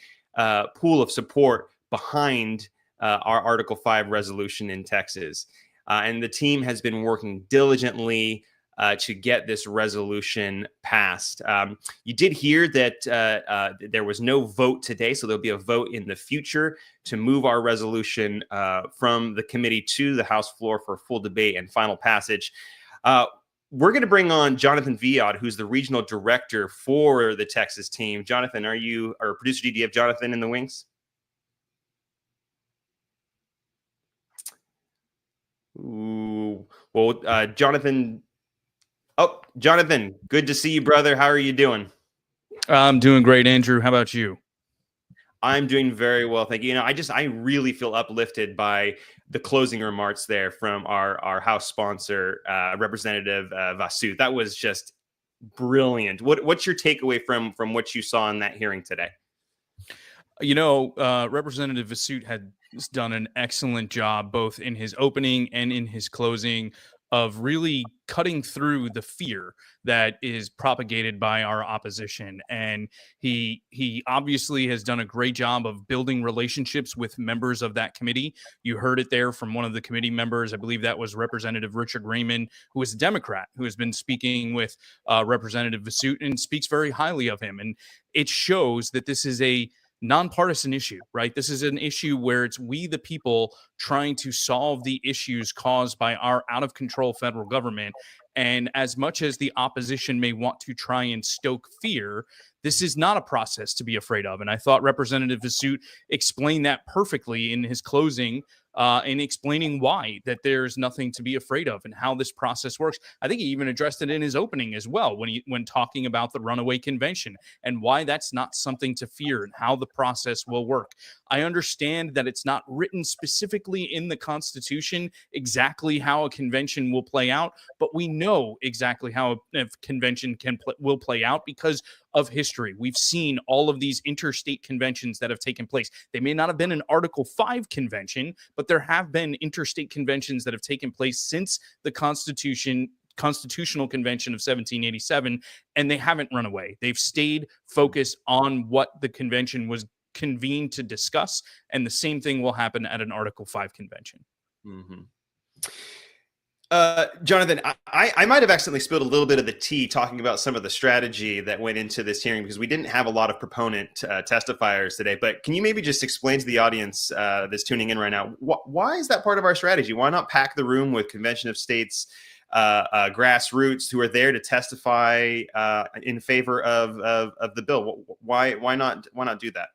pool of support behind our Article 5 resolution in Texas. And the team has been working diligently to get this resolution passed. You did hear that there was no vote today, so there'll be a vote in the future to move our resolution from the committee to the House floor for full debate and final passage. We're going to bring on Jonathan Viad, who's the regional director for the Texas team. Jonathan, or producer D, do you have Jonathan in the wings? Ooh, well, Jonathan. Oh, Jonathan, good to see you, brother. How are you doing? I'm doing great, Andrew. How about you? I'm doing very well, thank you. You know, I really feel uplifted by the closing remarks there from our House sponsor, Representative Vasu. That was just brilliant. What's your takeaway from what you saw in that hearing today? You know, Representative Vasu had done an excellent job both in his opening and in his closing of really cutting through the fear that is propagated by our opposition. And he obviously has done a great job of building relationships with members of that committee. You heard it there from one of the committee members. I believe that was Representative Richard Raymond, who is a Democrat, who has been speaking with Representative Vasu and speaks very highly of him. And it shows that this is a nonpartisan issue, right? This is an issue where it's we, the people, trying to solve the issues caused by our out of control federal government. And as much as the opposition may want to try and stoke fear, this is not a process to be afraid of. And I thought Representative Vasu explained that perfectly in his closing, in explaining why that there's nothing to be afraid of and how this process works. I think he even addressed it in his opening as well when talking about the runaway convention and why that's not something to fear and how the process will work. I understand that it's not written specifically in the Constitution exactly how a convention will play out, but we know exactly how a convention will play out because of history. We've seen all of these interstate conventions that have taken place. They may not have been an Article 5 convention, but there have been interstate conventions that have taken place since the Constitutional Convention of 1787, and they haven't run away. They've stayed focused on what the convention was convened to discuss, and the same thing will happen at an Article 5 convention. Mm-hmm. Jonathan, I might have accidentally spilled a little bit of the tea talking about some of the strategy that went into this hearing because we didn't have a lot of proponent testifiers today. But can you maybe just explain to the audience that's tuning in right now, why is that part of our strategy? Why not pack the room with Convention of States grassroots who are there to testify in favor of the bill? Why not do that?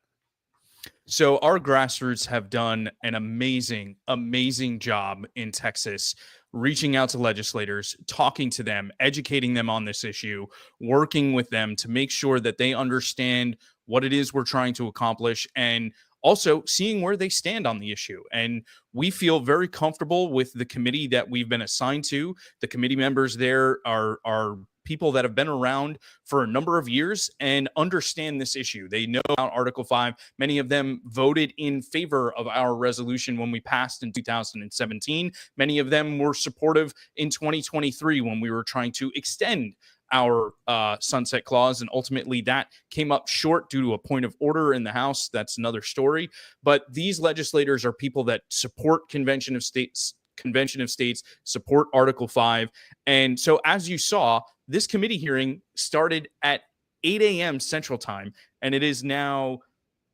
So our grassroots have done an amazing job in Texas, reaching out to legislators, talking to them, educating them on this issue, working with them to make sure that they understand what it is we're trying to accomplish, and also seeing where they stand on the issue. And we feel very comfortable with the committee that we've been assigned to. The committee members there are people that have been around for a number of years and understand this issue. They know about Article 5. Many of them voted in favor of our resolution when we passed in 2017. Many of them were supportive in 2023 when we were trying to extend our sunset clause, and ultimately that came up short due to a point of order in the House. That's another story. But these legislators are people that support Convention of States, support Article 5. And so as you saw, this committee hearing started at 8 a.m. Central Time, and it is now,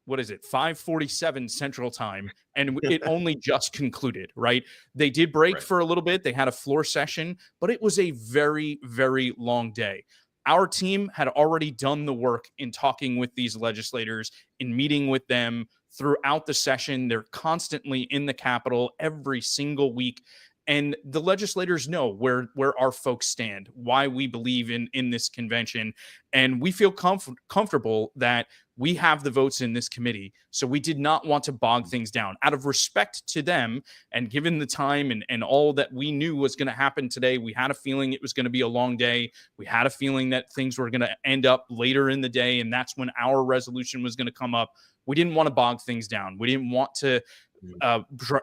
5:47 Central Time, and it only just concluded, right? They did break for a little bit. They had a floor session, but it was a very, very long day. Our team had already done the work in talking with these legislators, in meeting with them throughout the session. They're constantly in the Capitol every single week. And the legislators know where our folks stand, why we believe in this convention. And we feel comfortable that we have the votes in this committee. So we did not want to bog things down. Out of respect to them, and given the time and all that we knew was going to happen today, we had a feeling it was going to be a long day. We had a feeling that things were going to end up later in the day, and that's when our resolution was going to come up. We didn't want to bog things down. We didn't want to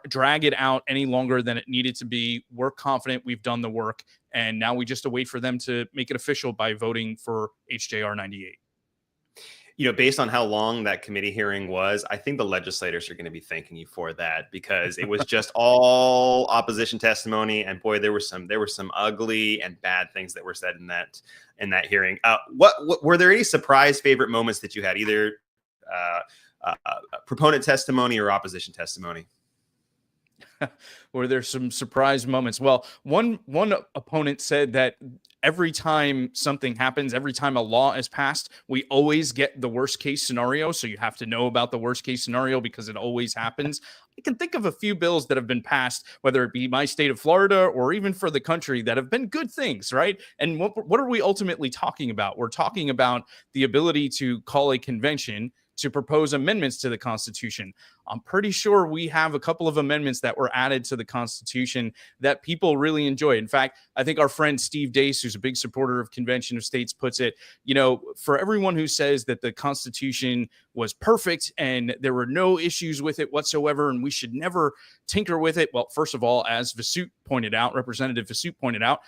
drag it out any longer than it needed to be. We're confident we've done the work, and now we just await for them to make it official by voting for HJR 98. You know, based on how long that committee hearing was, I think the legislators are going to be thanking you for that, because it was just all opposition testimony, and boy, there were some ugly and bad things that were said in that hearing. What were there any surprise favorite moments that you had, either proponent testimony or opposition testimony? Were there some surprise moments? Well, one opponent said that every time something happens, every time a law is passed, we always get the worst case scenario. So you have to know about the worst case scenario because it always happens. I can think of a few bills that have been passed, whether it be my state of Florida or even for the country, that have been good things, right? And what are we ultimately talking about? We're talking about the ability to call a convention to propose amendments to the Constitution. I'm pretty sure we have a couple of amendments that were added to the Constitution that people really enjoy. In fact, I think our friend Steve Deace, who's a big supporter of Convention of States, puts it, you know, for everyone who says that the Constitution was perfect and there were no issues with it whatsoever and we should never tinker with it. Well, first of all, as Vasut pointed out, Representative Vasut pointed out,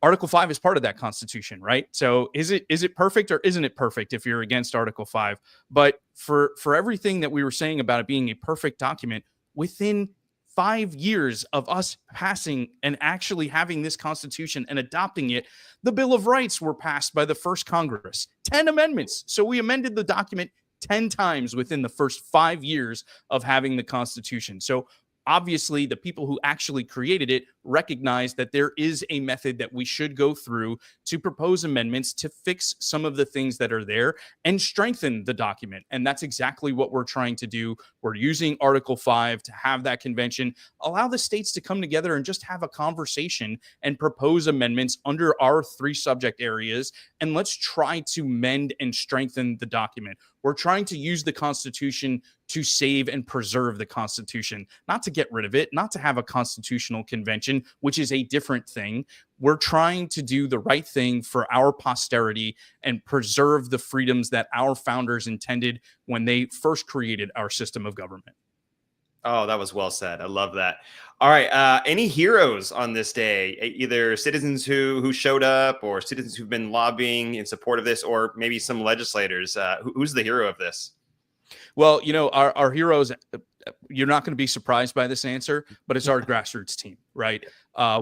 Article 5 is part of that Constitution, right? So is it perfect or isn't it perfect if you're against Article 5? But for everything that we were saying about it being a perfect document, within 5 years of us passing and actually having this Constitution and adopting it, the Bill of Rights were passed by the first Congress. 10 amendments. So we amended the document 10 times within the first 5 years of having the Constitution. So obviously, the people who actually created it recognize that there is a method that we should go through to propose amendments to fix some of the things that are there and strengthen the document. And that's exactly what we're trying to do. We're using Article 5 to have that convention, allow the states to come together and just have a conversation and propose amendments under our 3 subject areas. And let's try to mend and strengthen the document. We're trying to use the Constitution to save and preserve the Constitution, not to get rid of it, not to have a constitutional convention, which is a different thing. We're trying to do the right thing for our posterity and preserve the freedoms that our founders intended when they first created our system of government. Oh, that was well said. I love that. All right. Any heroes on this day, either citizens who showed up or citizens who've been lobbying in support of this, or maybe some legislators? Who's the hero of this? Well, you know, our heroes, you're not going to be surprised by this answer, but it's our grassroots team, right? I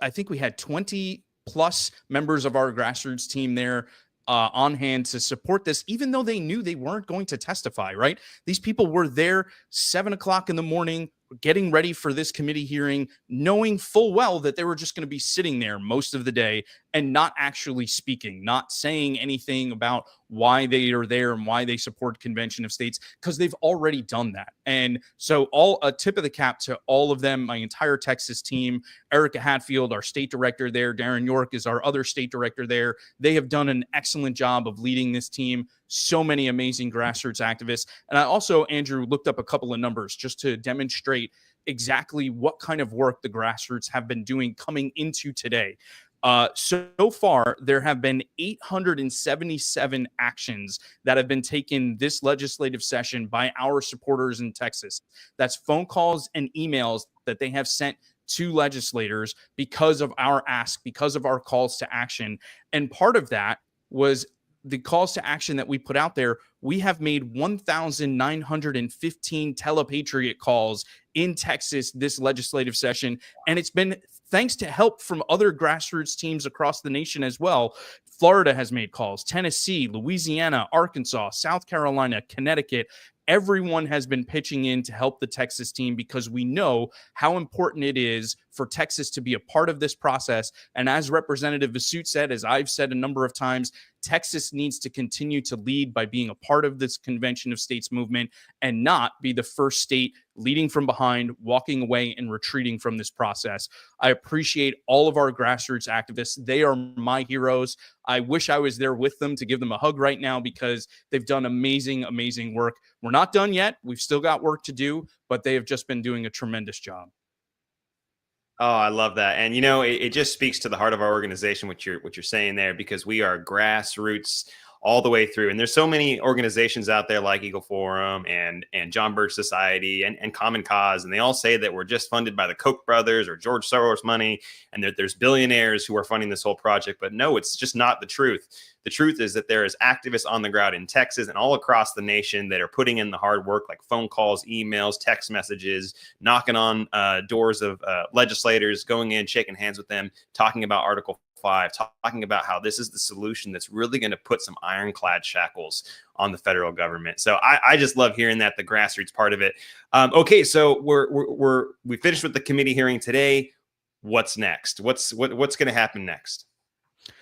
think we had 20 plus members of our grassroots team there on hand to support this, even though they knew they weren't going to testify, right? These people were there 7 o'clock in the morning, getting ready for this committee hearing, knowing full well that they were just going to be sitting there most of the day and not actually speaking, not saying anything about why they are there and why they support Convention of States, because they've already done that. And so a tip of the cap to all of them, my entire Texas team, Erica Hatfield, our state director there, Darren York is our other state director there. They have done an excellent job of leading this team. So many amazing grassroots activists. And I also, Andrew, looked up a couple of numbers just to demonstrate exactly what kind of work the grassroots have been doing coming into today. So far, there have been 877 actions that have been taken this legislative session by our supporters in Texas. That's phone calls and emails that they have sent to legislators because of our ask, because of our calls to action. And part of that was the calls to action that we put out there. We have made 1,915 telepatriot calls in Texas this legislative session. And it's been thanks to help from other grassroots teams across the nation as well. Florida has made calls, Tennessee, Louisiana, Arkansas, South Carolina, Connecticut. Everyone has been pitching in to help the Texas team because we know how important it is for Texas to be a part of this process. And as Representative Vasut said, as I've said a number of times, Texas needs to continue to lead by being a part of this Convention of States movement and not be the first state leading from behind, walking away and retreating from this process. I appreciate all of our grassroots activists. They are my heroes. I wish I was there with them to give them a hug right now because they've done amazing, amazing work. We're not done yet. We've still got work to do, but they have just been doing a tremendous job. Oh, I love that. And, you know, it just speaks to the heart of our organization, what you're saying there, because we are grassroots all the way through. And there's so many organizations out there like Eagle Forum and John Birch Society and Common Cause. And they all say that we're just funded by the Koch brothers or George Soros money, and that there's billionaires who are funding this whole project. But no, it's just not the truth. The truth is that there is activists on the ground in Texas and all across the nation that are putting in the hard work, like phone calls, emails, text messages, knocking on doors of legislators, going in, shaking hands with them, talking about Article 5, talking about how this is the solution that's really going to put some ironclad shackles on the federal government. So I just love hearing that, the grassroots part of it. Okay, so we finished with the committee hearing today. What's next? What's going to happen next?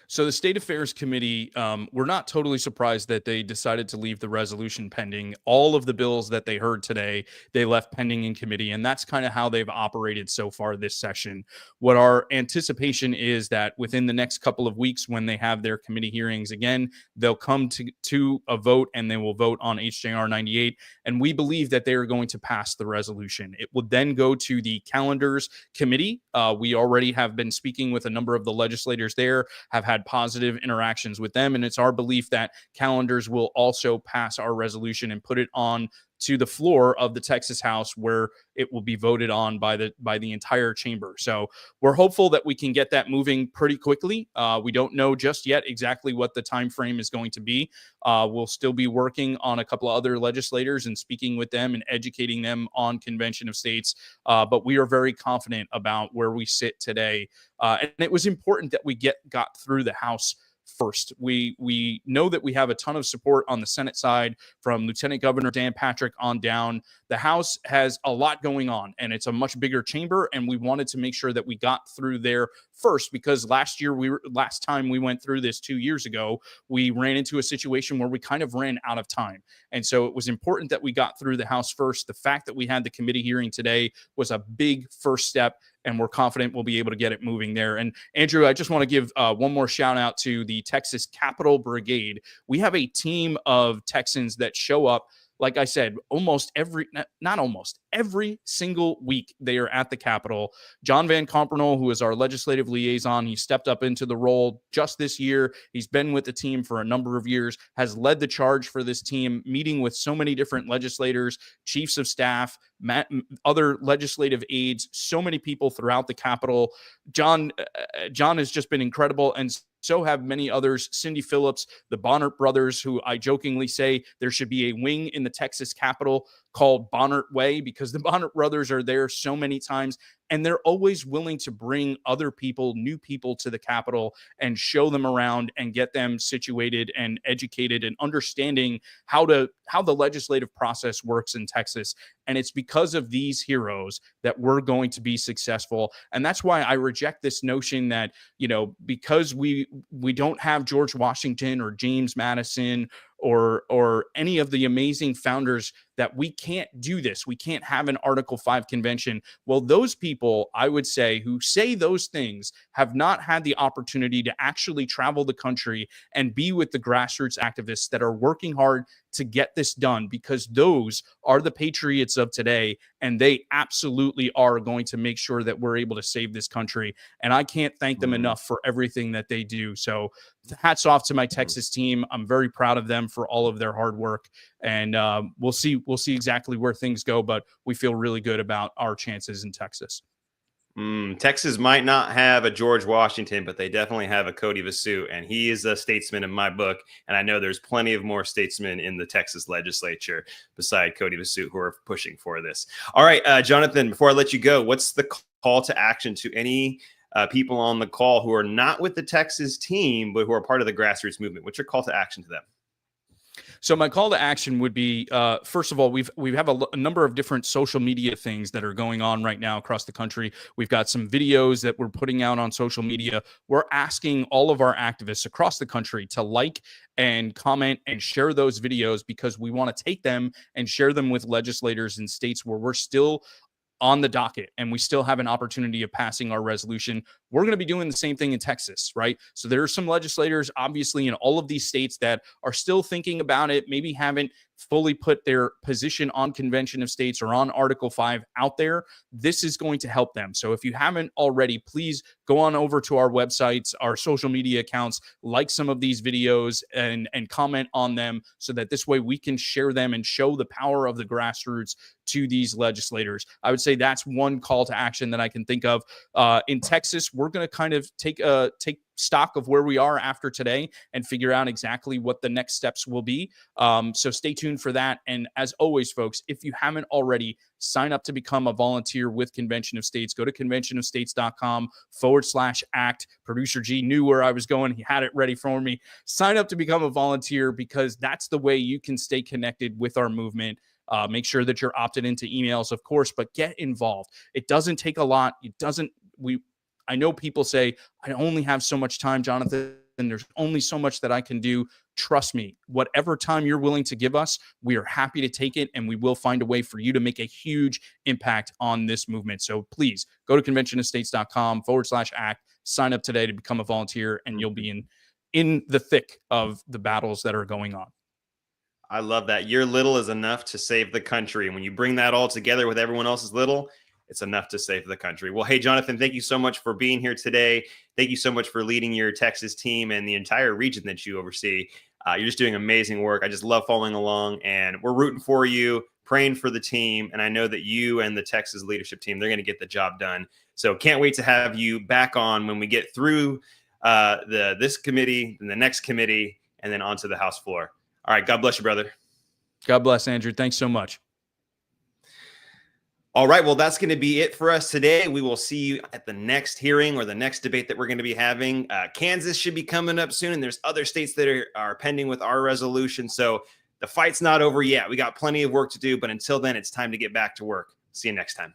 So the State Affairs Committee, we're not totally surprised that they decided to leave the resolution pending. All of the bills that they heard today, they left pending in committee, and that's kind of how they've operated so far this session. What our anticipation is that within the next couple of weeks, when they have their committee hearings again, they'll come to a vote, and they will vote on HJR 98, and we believe that they are going to pass the resolution. It would then go to the Calendars Committee. We already have been speaking with a number of the legislators there, have had positive interactions with them, and it's our belief that Calendars will also pass our resolution and put it on to the floor of the Texas House, where it will be voted on by the entire chamber. So we're hopeful that we can get that moving pretty quickly. We don't know just yet exactly what the time frame is going to be. We'll still be working on a couple of other legislators and speaking with them and educating them on Convention of States. But we are very confident about where we sit today. And it was important that we got through the House first. We know that we have a ton of support on the Senate side from Lieutenant Governor Dan Patrick on down. The House has a lot going on, and it's a much bigger chamber, and we wanted to make sure that we got through there first, because last time we went through this 2 years ago, we ran into a situation where we kind of ran out of time. And so it was important that we got through the House first. The fact that we had the committee hearing today was a big first step, and we're confident we'll be able to get it moving there. And Andrew, I just want to give one more shout out to the Texas Capitol Brigade. We have a team of Texans that show up, like I said, every single week they are at the Capitol. John Van Compernol, who is our legislative liaison, he stepped up into the role just this year. He's been with the team for a number of years, has led the charge for this team, meeting with so many different legislators, chiefs of staff, other legislative aides, so many people throughout the Capitol. John has just been incredible, and so have many others. Cindy Phillips, the Bonnert brothers, who I jokingly say there should be a wing in the Texas Capitol called Bonnert Way, because the Bonnert brothers are there so many times, and they're always willing to bring other people, new people to the Capitol and show them around and get them situated and educated and understanding how the legislative process works in Texas. And it's because of these heroes that we're going to be successful. And that's why I reject this notion that, because we don't have George Washington or James Madison or any of the amazing founders, that we can't do this. We can't have an Article 5 convention. Well, those people, I would say, who say those things have not had the opportunity to actually travel the country and be with the grassroots activists that are working hard to get this done, because those are the patriots of today, and they absolutely are going to make sure that we're able to save this country. And I can't thank them enough for everything that they do. So hats off to my Texas team. I'm very proud of them for all of their hard work, and we'll see exactly where things go, but we feel really good about our chances in Texas. Texas might not have a George Washington, but they definitely have a Cody Vasut, and he is a statesman in my book. And I know there's plenty of more statesmen in the Texas legislature beside Cody Vasut who are pushing for this. All right, Jonathan, before I let you go, what's the call to action to any people on the call who are not with the Texas team, but who are part of the grassroots movement? What's your call to action to them? So my call to action would be, first of all, we have a number of different social media things that are going on right now across the country. We've got some videos that we're putting out on social media. We're asking all of our activists across the country to like and comment and share those videos, because we want to take them and share them with legislators in states where we're still on the docket and we still have an opportunity of passing our resolution. We're going to be doing the same thing in Texas, right? So there are some legislators, obviously, in all of these states that are still thinking about it, maybe haven't fully put their position on Convention of States or on Article 5 out there. This is going to help them. So if you haven't already, please go on over to our websites, our social media accounts, like some of these videos and comment on them, so that this way we can share them and show the power of the grassroots to these legislators. I would say that's one call to action that I can think of. In Texas, we're going to kind of take stock of where we are after today and figure out exactly what the next steps will be. So stay tuned for that. And as always, folks, if you haven't already, sign up to become a volunteer with Convention of States. Go to conventionofstates.com/act. Producer G knew where I was going. He had it ready for me. Sign up to become a volunteer, because that's the way you can stay connected with our movement. Make sure that you're opted into emails, of course, but get involved. It doesn't take a lot. I know people say, I only have so much time, Jonathan, and there's only so much that I can do. Trust me, whatever time you're willing to give us, we are happy to take it, and we will find a way for you to make a huge impact on this movement. So please go to conventionofstates.com/act, sign up today to become a volunteer, and you'll be in the thick of the battles that are going on. I love that. Your little is enough to save the country. And when you bring that all together with everyone else's little, it's enough to save the country. Well, hey, Jonathan, thank you so much for being here today. Thank you so much for leading your Texas team and the entire region that you oversee. You're just doing amazing work. I just love following along, and we're rooting for you, praying for the team. And I know that you and the Texas leadership team, they're going to get the job done. So can't wait to have you back on when we get through this committee and the next committee and then onto the House floor. All right. God bless you, brother. God bless, Andrew. Thanks so much. All right. Well, that's going to be it for us today. We will see you at the next hearing or the next debate that we're going to be having. Kansas should be coming up soon, and there's other states that are pending with our resolution. So the fight's not over yet. We got plenty of work to do, but until then, it's time to get back to work. See you next time.